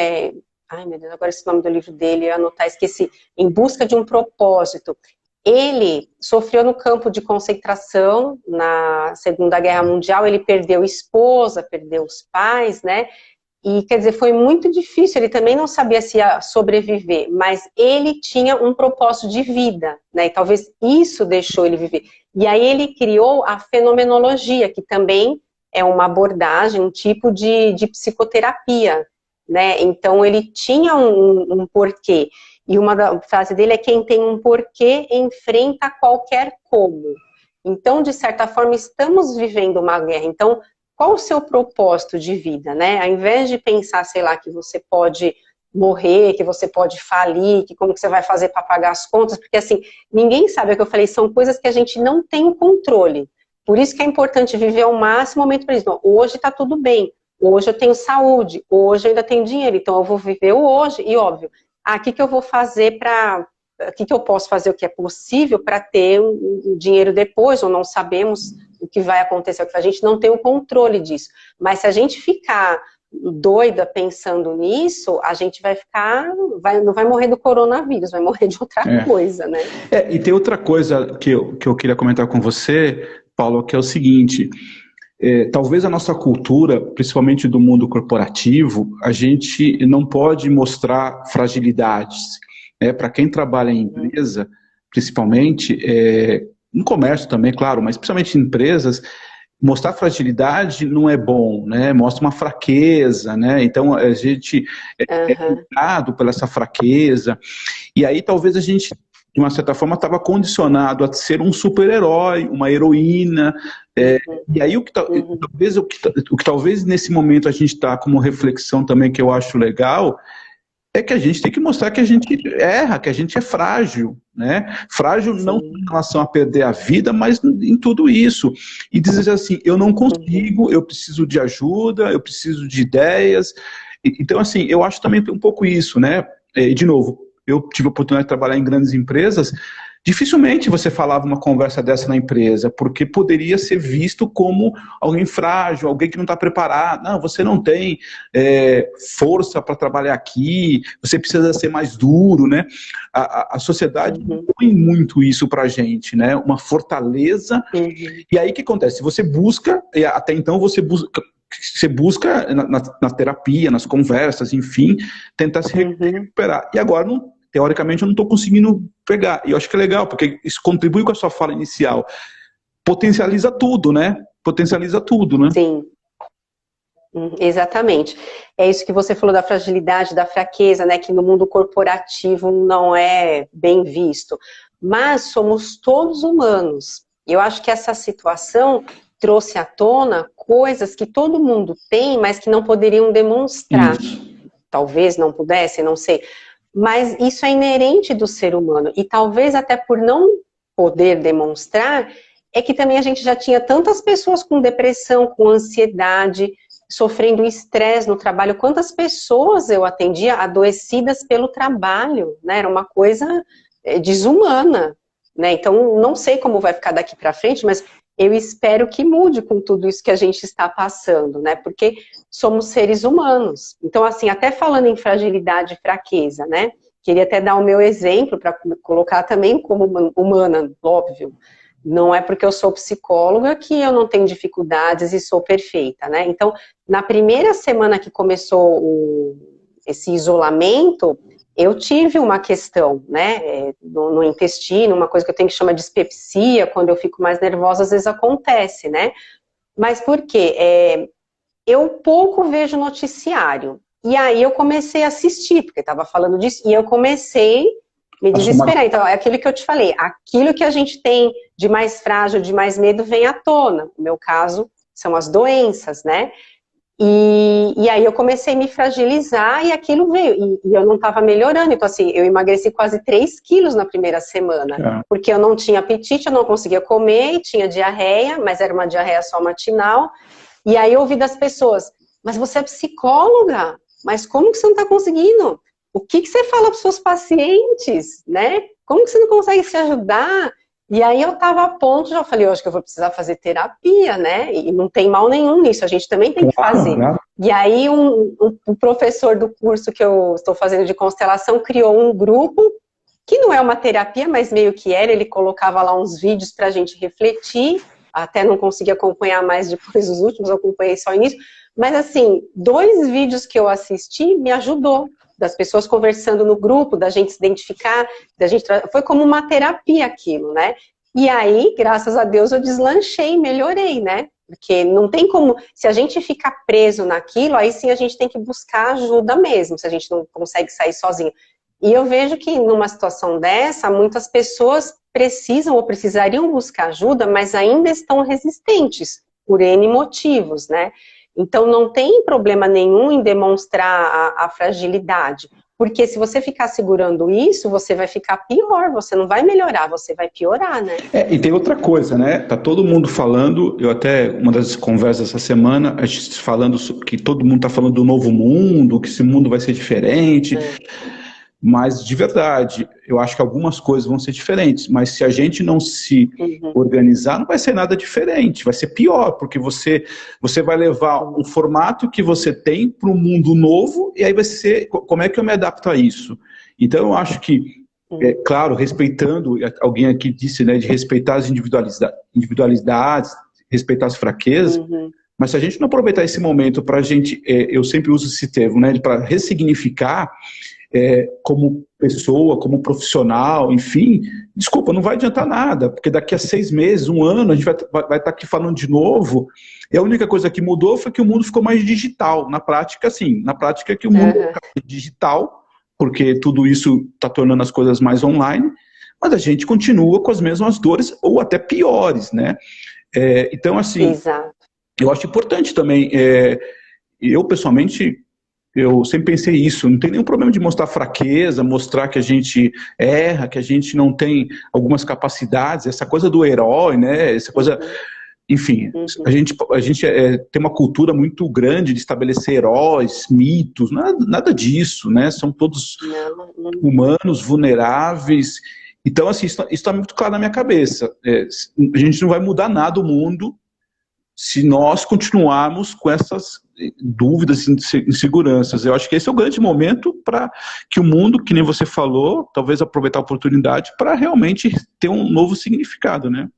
ai meu Deus, agora esse nome do livro dele, eu anotar, esqueci, Em Busca de um Propósito. Ele sofreu no campo de concentração na Segunda Guerra Mundial, ele perdeu esposa, perdeu os pais, né? E, quer dizer, foi muito difícil, ele também não sabia se ia sobreviver, mas ele tinha um propósito de vida, né? E talvez isso deixou ele viver. E aí ele criou a fenomenologia, que também é uma abordagem, um tipo de psicoterapia. né? Então ele tinha um porquê. E uma frase dele é: quem tem um porquê enfrenta qualquer como. Então, de certa forma, estamos vivendo uma guerra. Então, qual o seu propósito de vida, né? Ao invés de pensar, sei lá, que você pode morrer, que você pode falir, que como que você vai fazer para pagar as contas, porque assim, ninguém sabe, é o que eu falei, são coisas que a gente não tem o controle. Por isso que é importante viver ao máximo o momento presente. Hoje está tudo bem, hoje eu tenho saúde, hoje eu ainda tenho dinheiro, então eu vou viver o hoje, e óbvio, o que eu vou fazer o que eu posso fazer, o que é possível para ter um dinheiro depois, ou não sabemos o que vai acontecer, a gente não tem o controle disso. Mas se a gente ficar doida pensando nisso, a gente vai ficar, não vai morrer do coronavírus, vai morrer de outra coisa, né? E tem outra coisa que eu queria comentar com você, Paulo, que é o seguinte: talvez a nossa cultura, principalmente do mundo corporativo, a gente não pode mostrar fragilidades. Para quem trabalha em empresa, principalmente, no comércio também, claro, mas principalmente em empresas, mostrar fragilidade não é bom, né? Mostra uma fraqueza, né? Então a gente é cuidado pela essa fraqueza, e aí talvez a gente, de uma certa forma, estava condicionado a ser um super-herói, uma heroína, e aí o que talvez nesse momento a gente está como reflexão também, que eu acho legal, é que a gente tem que mostrar que a gente erra, que a gente é frágil, né? Frágil não em relação a perder a vida, mas em tudo isso. E dizer assim, eu não consigo, eu preciso de ajuda, eu preciso de ideias. Então, assim, eu acho também um pouco isso, né? E, de novo, eu tive a oportunidade de trabalhar em grandes empresas. Dificilmente você falava uma conversa dessa na empresa, porque poderia ser visto como alguém frágil, alguém que não está preparado. Não, você não tem força para trabalhar aqui, você precisa ser mais duro, né? A sociedade põe muito isso para a gente, né? Uma fortaleza. E aí o que acontece? Você busca, até então você busca na terapia, nas conversas, enfim, tentar se recuperar. E agora não. Teoricamente eu não estou conseguindo pegar. E eu acho que é legal, porque isso contribui com a sua fala inicial. Potencializa tudo, né? Potencializa tudo, né? Sim. Exatamente. É isso que você falou da fragilidade, da fraqueza, né? Que no mundo corporativo não é bem visto. Mas somos todos humanos. Eu acho que essa situação trouxe à tona coisas que todo mundo tem, mas que não poderiam demonstrar. Talvez não pudessem, não sei. Mas isso é inerente do ser humano, e talvez até por não poder demonstrar, é que também a gente já tinha tantas pessoas com depressão, com ansiedade, sofrendo estresse no trabalho. Quantas pessoas eu atendia adoecidas pelo trabalho, né? Era uma coisa desumana, né? Então, não sei como vai ficar daqui para frente, mas eu espero que mude com tudo isso que a gente está passando, né? Porque somos seres humanos. Então, assim, até falando em fragilidade e fraqueza, né? Queria até dar o meu exemplo para colocar também como humana, óbvio. Não é porque eu sou psicóloga que eu não tenho dificuldades e sou perfeita, né? Então, na primeira semana que começou esse isolamento, eu tive uma questão, né, no intestino, uma coisa que eu tenho que chamar de dispepsia, quando eu fico mais nervosa, às vezes acontece, né? Mas por quê? Eu pouco vejo noticiário. E aí eu comecei a assistir, porque estava falando disso, e eu comecei a me desesperar. Então, é aquilo que eu te falei, aquilo que a gente tem de mais frágil, de mais medo, vem à tona. No meu caso, são as doenças, né? E aí eu comecei a me fragilizar e aquilo veio, e eu não estava melhorando. Então assim, eu emagreci quase 3 quilos na primeira semana, porque eu não tinha apetite, eu não conseguia comer, tinha diarreia, mas era uma diarreia só matinal. E aí eu ouvi das pessoas, mas você é psicóloga? Mas como que você não está conseguindo? O que você fala para os seus pacientes, né? Como que você não consegue se ajudar? E aí eu estava a ponto, já falei, eu acho que eu vou precisar fazer terapia, né? E não tem mal nenhum nisso, a gente também tem que fazer. Claro. E aí um professor do curso que eu estou fazendo de constelação criou um grupo, que não é uma terapia, mas meio que era, ele colocava lá uns vídeos para a gente refletir, até não consegui acompanhar mais depois os últimos, eu acompanhei só o início, mas assim, 2 vídeos que eu assisti me ajudou, das pessoas conversando no grupo, da gente se identificar, foi como uma terapia aquilo, né? E aí, graças a Deus, eu deslanchei, melhorei, né? Porque não tem como, se a gente ficar preso naquilo, aí sim a gente tem que buscar ajuda mesmo, se a gente não consegue sair sozinho. E eu vejo que numa situação dessa, muitas pessoas precisam ou precisariam buscar ajuda, mas ainda estão resistentes, por N motivos, né? Então não tem problema nenhum em demonstrar a fragilidade, porque se você ficar segurando isso, você vai ficar pior, você não vai melhorar, você vai piorar, né? E tem outra coisa, né? Tá todo mundo falando, eu até, uma das conversas essa semana, a gente falando que todo mundo tá falando do novo mundo, que esse mundo vai ser diferente. Mas, de verdade, eu acho que algumas coisas vão ser diferentes, mas se a gente não se organizar, não vai ser nada diferente, vai ser pior, porque você vai levar um formato que você tem para um mundo novo, e aí vai ser, como é que eu me adapto a isso? Então, eu acho que, claro, respeitando, alguém aqui disse, né, de respeitar as individualidades, respeitar as fraquezas, mas se a gente não aproveitar esse momento para a gente, eu sempre uso esse termo, né, para ressignificar, como pessoa, como profissional, enfim, desculpa, não vai adiantar nada, porque daqui a 6 meses, 1 ano, a gente vai estar aqui falando de novo, e a única coisa que mudou foi que o mundo ficou mais digital. Na prática, sim, na prática é que o mundo é digital, porque tudo isso está tornando as coisas mais online, mas a gente continua com as mesmas dores, ou até piores, né? Então, assim, eu acho importante também, eu pessoalmente, eu sempre pensei isso, não tem nenhum problema de mostrar fraqueza, mostrar que a gente erra, que a gente não tem algumas capacidades, essa coisa do herói, né, essa coisa, enfim, a gente tem uma cultura muito grande de estabelecer heróis, mitos, nada disso, né, são todos humanos, vulneráveis, então assim, isso está muito claro na minha cabeça, a gente não vai mudar nada o mundo se nós continuarmos com essas dúvidas e inseguranças. Eu acho que esse é o grande momento para que o mundo, que nem você falou, talvez aproveitar a oportunidade para realmente ter um novo significado, né?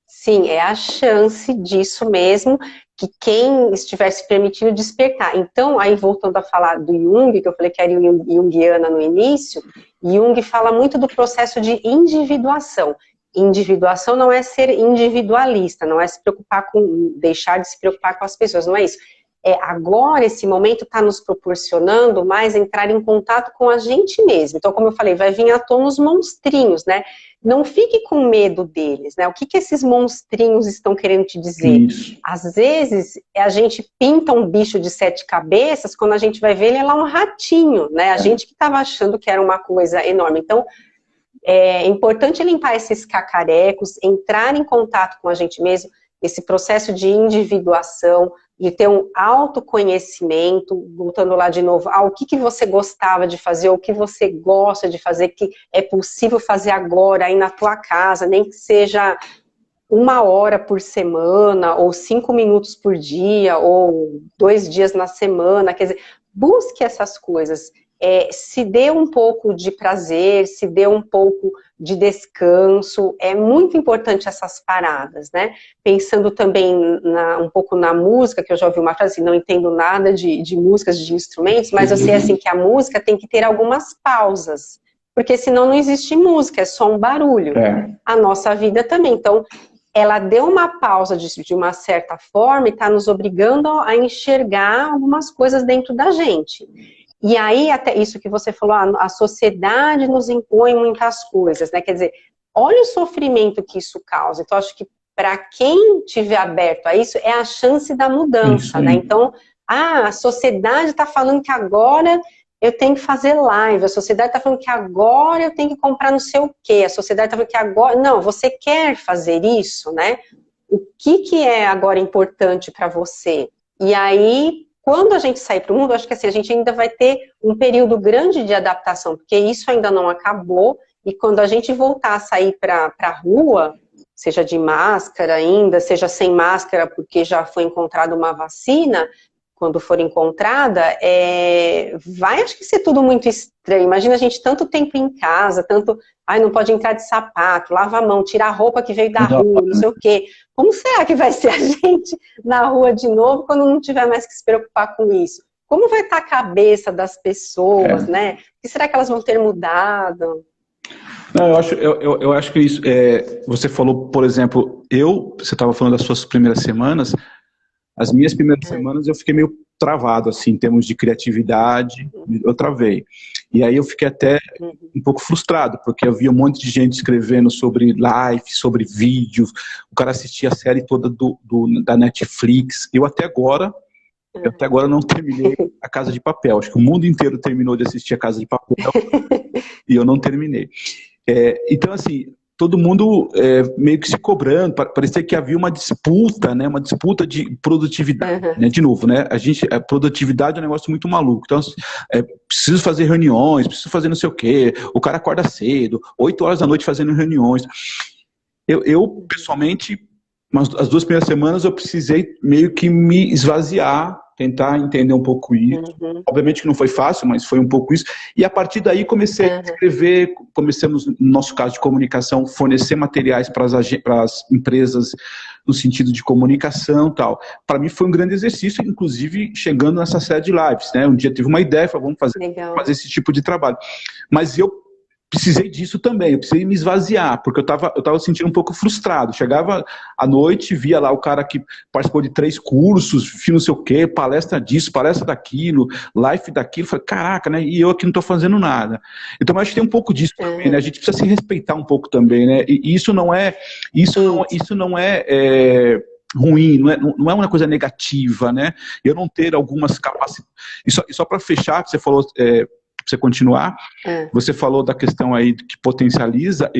Sim, é a chance disso mesmo, que quem estiver se permitindo despertar. Então, aí voltando a falar do Jung, que eu falei que era junguiana no início, Jung fala muito do processo de individuação. Individuação não é ser individualista, não é se preocupar com, deixar de se preocupar com as pessoas, não é isso. Agora, esse momento está nos proporcionando mais entrar em contato com a gente mesmo. Então, como eu falei, vai vir à tona os monstrinhos, né? Não fique com medo deles, né? O que esses monstrinhos estão querendo te dizer? Isso. Às vezes, a gente pinta um bicho de 7 cabeças, quando a gente vai ver, ele é lá um ratinho, né? A gente que estava achando que era uma coisa enorme. Então, é importante limpar esses cacarecos, entrar em contato com a gente mesmo, esse processo de individuação, de ter um autoconhecimento, voltando lá de novo, o que você gostava de fazer, o que você gosta de fazer, que é possível fazer agora, aí na tua casa, nem que seja 1 hora por semana, ou 5 minutos por dia, ou 2 dias na semana, quer dizer, busque essas coisas. Se dê um pouco de prazer, se dê um pouco de descanso, é muito importante essas paradas, né? Pensando também um pouco na música, que eu já ouvi uma frase assim, não entendo nada de músicas, de instrumentos, mas eu sei assim que a música tem que ter algumas pausas, porque senão não existe música, é só um barulho. A nossa vida também, então ela deu uma pausa de uma certa forma e está nos obrigando a enxergar algumas coisas dentro da gente. E aí, até isso que você falou, a sociedade nos impõe muitas coisas, né? Quer dizer, olha o sofrimento que isso causa. Então, acho que para quem estiver aberto a isso, é a chance da mudança, né? Então, a sociedade está falando que agora eu tenho que fazer live, a sociedade está falando que agora eu tenho que comprar não sei o quê, a sociedade está falando que agora... Não, você quer fazer isso, né? O que é agora importante para você? E aí... Quando a gente sair para o mundo, acho que assim, a gente ainda vai ter um período grande de adaptação, porque isso ainda não acabou, e quando a gente voltar a sair para a rua, seja de máscara ainda, seja sem máscara, porque já foi encontrada uma vacina, quando for encontrada, vai, acho que ser tudo muito estranho. Imagina a gente tanto tempo em casa, tanto, não pode entrar de sapato, lava a mão, tira a roupa que veio da rua, não sei o quê. Como será que vai ser a gente na rua de novo quando não tiver mais que se preocupar com isso? Como vai estar a cabeça das pessoas, né? O que será que elas vão ter mudado? Não, eu acho que isso, você falou, por exemplo, você estava falando das suas primeiras semanas, as minhas primeiras semanas eu fiquei meio travado, assim, em termos de criatividade, eu travei. E aí eu fiquei até um pouco frustrado, porque eu via um monte de gente escrevendo sobre live, sobre vídeos, o cara assistia a série toda da Netflix. Eu até agora não terminei A Casa de Papel. Acho que o mundo inteiro terminou de assistir A Casa de Papel e eu não terminei. Então, assim, todo mundo meio que se cobrando, parecia que havia uma disputa, né? Uma disputa de produtividade, né? De novo, né? A produtividade é um negócio muito maluco. Então, preciso fazer reuniões, preciso fazer não sei o quê, o cara acorda cedo, 8 horas da noite fazendo reuniões. Eu pessoalmente, as 2 primeiras semanas eu precisei meio que me esvaziar, tentar entender um pouco isso. Obviamente que não foi fácil, mas foi um pouco isso. E a partir daí comecei a escrever, começamos, no nosso caso de comunicação, fornecer materiais para as empresas no sentido de comunicação e tal. Para mim foi um grande exercício, inclusive chegando nessa série de lives, né? Um dia tive uma ideia, falei, vamos fazer esse tipo de trabalho. Mas eu precisei disso também, eu precisei me esvaziar, porque eu tava sentindo um pouco frustrado. Chegava à noite, via lá o cara que participou de 3 cursos, não sei o quê, palestra disso, palestra daquilo, live daquilo, falei, caraca, né? E eu aqui não tô fazendo nada. Então, eu acho que tem um pouco disso também, né? A gente precisa se respeitar um pouco também, né? E isso não é ruim, não é uma coisa negativa, né? Eu não ter algumas capacidades. E só para fechar, você falou, você continuar, você falou da questão aí que potencializa,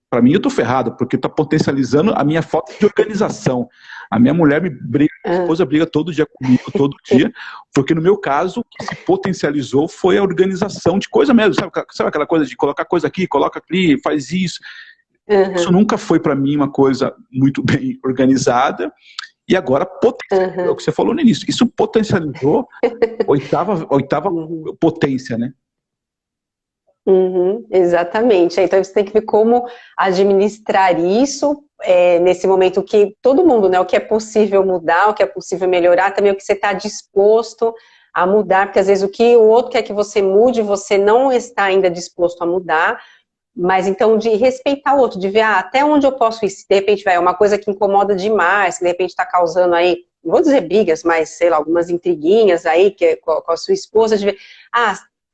para mim eu tô ferrado, porque tá potencializando a minha falta de organização. A minha mulher minha esposa briga todo dia comigo, todo dia, porque no meu caso, o que se potencializou foi a organização de coisa mesmo, sabe aquela coisa de colocar coisa aqui, coloca ali, faz isso. Isso nunca foi para mim uma coisa muito bem organizada, e agora potencializou, o que você falou no início, isso potencializou oitava potência, né? Exatamente. Então você tem que ver como administrar isso nesse momento que todo mundo, né? O que é possível mudar, o que é possível melhorar, também o que você está disposto a mudar, porque às vezes o que o outro quer que você mude, você não está ainda disposto a mudar, mas então de respeitar o outro, de ver até onde eu posso ir, se de repente vai uma coisa que incomoda demais, que de repente está causando aí, não vou dizer brigas, mas sei lá, algumas intriguinhas aí com a sua esposa, de ver,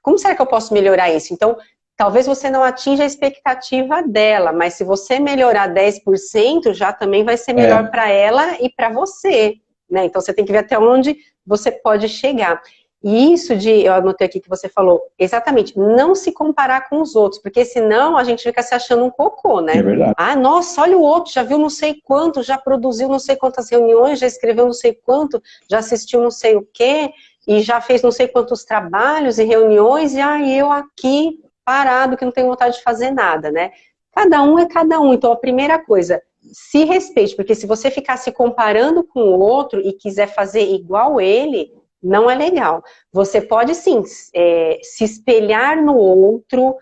como será que eu posso melhorar isso? Então, talvez você não atinja a expectativa dela, mas se você melhorar 10%, já também vai ser melhor para ela e para você, né? Então, você tem que ver até onde você pode chegar. E isso eu anotei aqui que você falou, exatamente, não se comparar com os outros, porque senão a gente fica se achando um cocô, né? É verdade. Nossa, olha o outro, já viu não sei quanto, já produziu não sei quantas reuniões, já escreveu não sei quanto, já assistiu não sei o quê, e já fez não sei quantos trabalhos e reuniões, e eu aqui parado, que não tenho vontade de fazer nada, né? Cada um é cada um. Então, a primeira coisa, se respeite, porque se você ficar se comparando com o outro e quiser fazer igual ele, não é legal. Você pode, sim, se espelhar no outro,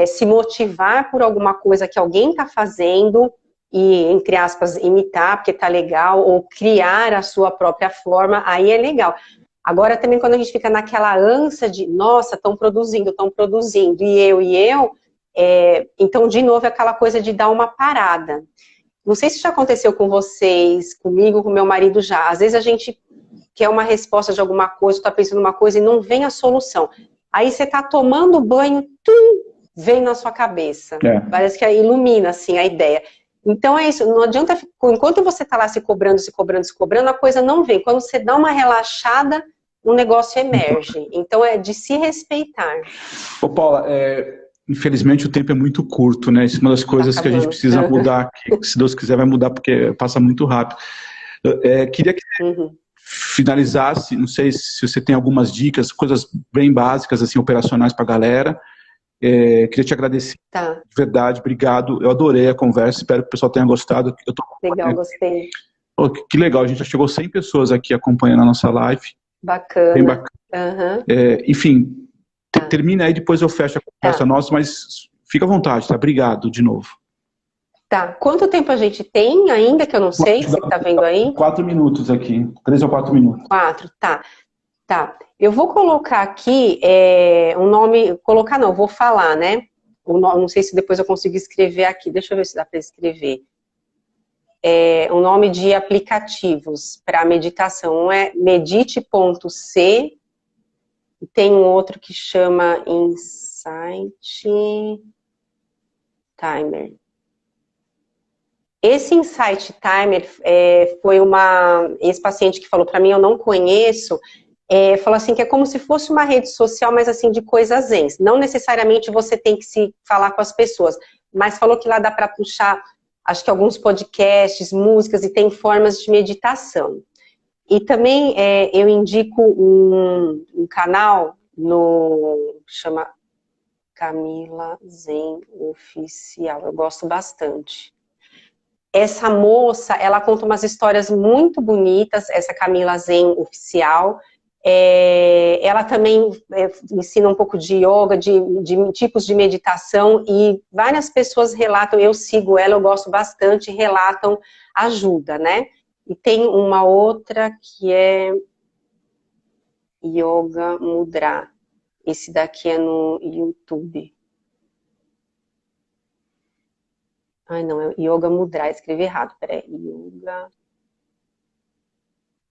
se motivar por alguma coisa que alguém está fazendo e, entre aspas, imitar, porque tá legal, ou criar a sua própria forma, aí é legal. Agora, também, quando a gente fica naquela ânsia de, nossa, estão produzindo, e eu, então, de novo, é aquela coisa de dar uma parada. Não sei se já aconteceu com vocês, comigo, com meu marido já. Às vezes a gente quer uma resposta de alguma coisa, está pensando uma coisa e não vem a solução. Aí você está tomando banho, vem na sua cabeça. Parece que ilumina, assim, a ideia. Então é isso, não adianta, enquanto você está lá se cobrando, a coisa não vem. Quando você dá uma relaxada, o negócio emerge. Então é de se respeitar. Ô Paula, infelizmente o tempo é muito curto, né? Isso é uma das coisas que a gente precisa mudar, que se Deus quiser vai mudar, porque passa muito rápido. Queria que finalizasse, não sei se você tem algumas dicas, coisas bem básicas, assim, operacionais para a galera. Queria te agradecer, de verdade, obrigado, eu adorei a conversa, espero que o pessoal tenha gostado. Legal, gostei. Que legal, a gente já chegou 100 pessoas aqui acompanhando a nossa live. Bacana. Bem bacana. Enfim, termina aí, depois eu fecho a conversa nossa, mas fica à vontade, tá? Obrigado de novo. Tá, quanto tempo a gente tem ainda, que eu não sei, você tá vendo aí? 4 minutos aqui, 3 ou 4 minutos. 4, tá. Eu vou colocar aqui um nome, vou falar, né? não sei se depois eu consigo escrever aqui, deixa eu ver se dá para escrever. O nome de aplicativos para meditação. Um é medite.c, e tem um outro que chama Insight Timer. Esse Insight Timer foi esse paciente que falou para mim, eu não conheço, falou assim que é como se fosse uma rede social, mas assim de coisas zen. Não necessariamente você tem que se falar com as pessoas, mas falou que lá dá para puxar, acho que alguns podcasts, músicas, e tem formas de meditação. E também eu indico um canal chama Camila Zen Oficial, eu gosto bastante. Essa moça, ela conta umas histórias muito bonitas, essa Camila Zen Oficial. Ela também ensina um pouco de yoga, de tipos de meditação, e várias pessoas relatam, eu sigo ela, eu gosto bastante, relatam ajuda, né? E tem uma outra que é Yoga Mudra. Esse daqui é no YouTube. Ai, não, é Yoga Mudra, escrevi errado, peraí. Yoga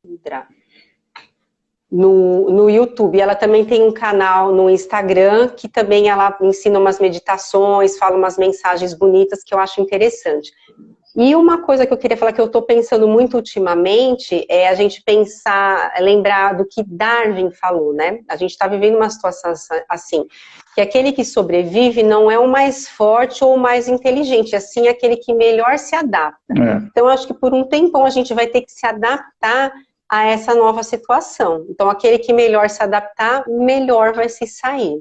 Mudra. No YouTube. Ela também tem um canal no Instagram, que também ela ensina umas meditações, fala umas mensagens bonitas que eu acho interessante. E uma coisa que eu queria falar que eu estou pensando muito ultimamente é a gente lembrar do que Darwin falou, né? A gente está vivendo uma situação assim, que aquele que sobrevive não é o mais forte ou o mais inteligente, assim, é aquele que melhor se adapta. Então, eu acho que por um tempão a gente vai ter que se adaptar a essa nova situação. Então, aquele que melhor se adaptar, melhor vai se sair.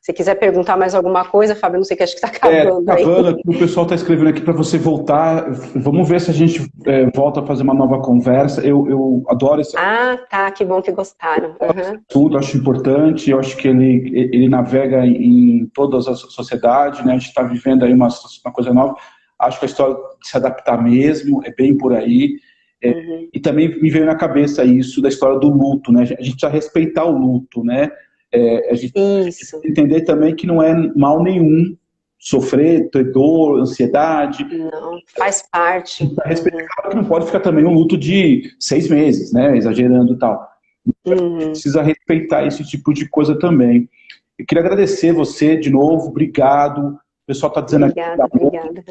Se quiser perguntar mais alguma coisa, Fábio, não sei, que acho que está acabando aí. O pessoal está escrevendo aqui para você voltar. Vamos ver se a gente volta a fazer uma nova conversa. Eu adoro esse tá, que bom que gostaram. Tudo, acho importante, eu acho que ele navega em todas as sociedades, né? A gente está vivendo aí uma coisa nova. Acho que a história de se adaptar mesmo é bem por aí. E também me veio na cabeça isso da história do luto, né? A gente precisa respeitar o luto, né? A gente precisa entender também que não é mal nenhum sofrer, ter dor, ansiedade. Não, faz parte. Respeitar que não pode ficar também um luto de 6 meses, né? Exagerando e tal. A gente precisa respeitar esse tipo de coisa também. Eu queria agradecer você de novo, obrigado. O pessoal está dizendo obrigada, aqui. Obrigada.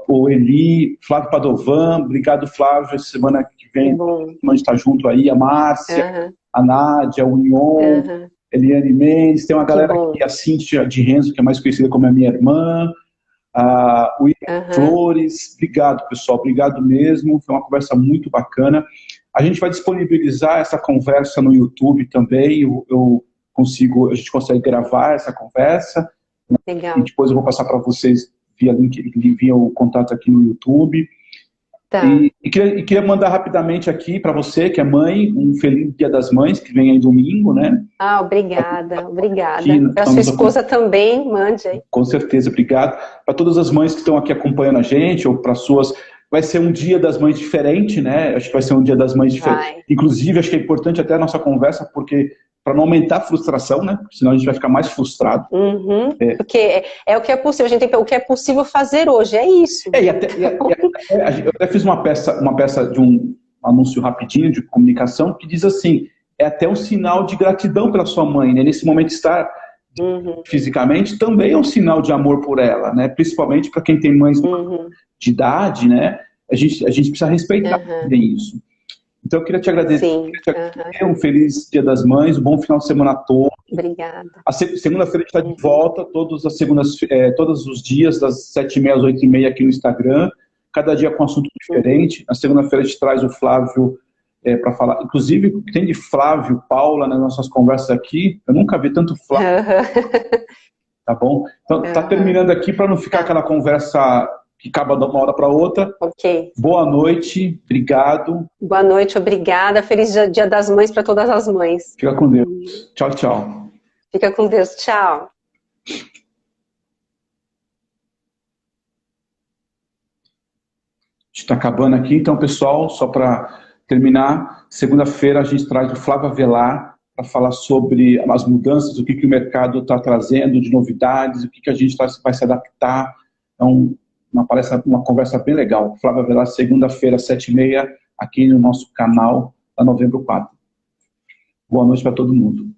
O Eli, Flávio Padovan, obrigado, Flávio. Essa semana que vem a gente está junto aí, a Márcia, a Nádia, o Union, Eliane Mendes, tem uma galera aqui, a Cíntia de Renzo, que é mais conhecida como a minha irmã, o Ian Flores. Obrigado, pessoal, obrigado mesmo. Foi uma conversa muito bacana. A gente vai disponibilizar essa conversa no YouTube também. A gente consegue gravar essa conversa. Legal. E depois eu vou passar para vocês via link, via o contato aqui no YouTube. Tá. E queria mandar rapidamente aqui para você, que é mãe, um feliz Dia das Mães, que vem aí domingo, né? Obrigada. Para sua esposa também, mande aí. Com certeza, obrigado. Para todas as mães que estão aqui acompanhando a gente, ou para suas... Vai ser um Dia das Mães diferente, né? Acho que vai ser um Dia das Mães diferente. Inclusive, acho que é importante até a nossa conversa, porque para não aumentar a frustração, né? Senão a gente vai ficar mais frustrado. Porque é o que é possível, a gente tem o que é possível fazer hoje, é isso. Eu até fiz uma peça de um anúncio rapidinho de comunicação que diz assim, é até um sinal de gratidão pela sua mãe, né? Nesse momento estar fisicamente também é um sinal de amor por ela, né? Principalmente para quem tem mães de idade, né? A gente precisa respeitar bem isso. Então, eu queria te agradecer. Um feliz Dia das Mães, um bom final de semana a todos. Obrigada. A segunda-feira a gente está de volta, todos os dias, das 7h30 às 8h30 aqui no Instagram, cada dia com um assunto diferente. Na segunda-feira a gente traz o Flávio para falar. Inclusive, tem de Flávio, Paula, nas nossas conversas aqui. Eu nunca vi tanto Flávio. Tá bom? Então, tá terminando aqui para não ficar aquela conversa que acaba de uma hora para outra. Ok. Boa noite, obrigado. Boa noite, obrigada. Feliz Dia das Mães para todas as mães. Fica com Deus. Tchau, tchau. Fica com Deus. Tchau. A gente está acabando aqui, então, pessoal, só para terminar, segunda-feira a gente traz o Flávio Avelar para falar sobre as mudanças, o que o mercado está trazendo de novidades, o que a gente vai se adaptar. Então, uma conversa bem legal. Flávia Velasco, segunda-feira, 7h30, aqui no nosso canal da Novembro 4. Boa noite para todo mundo.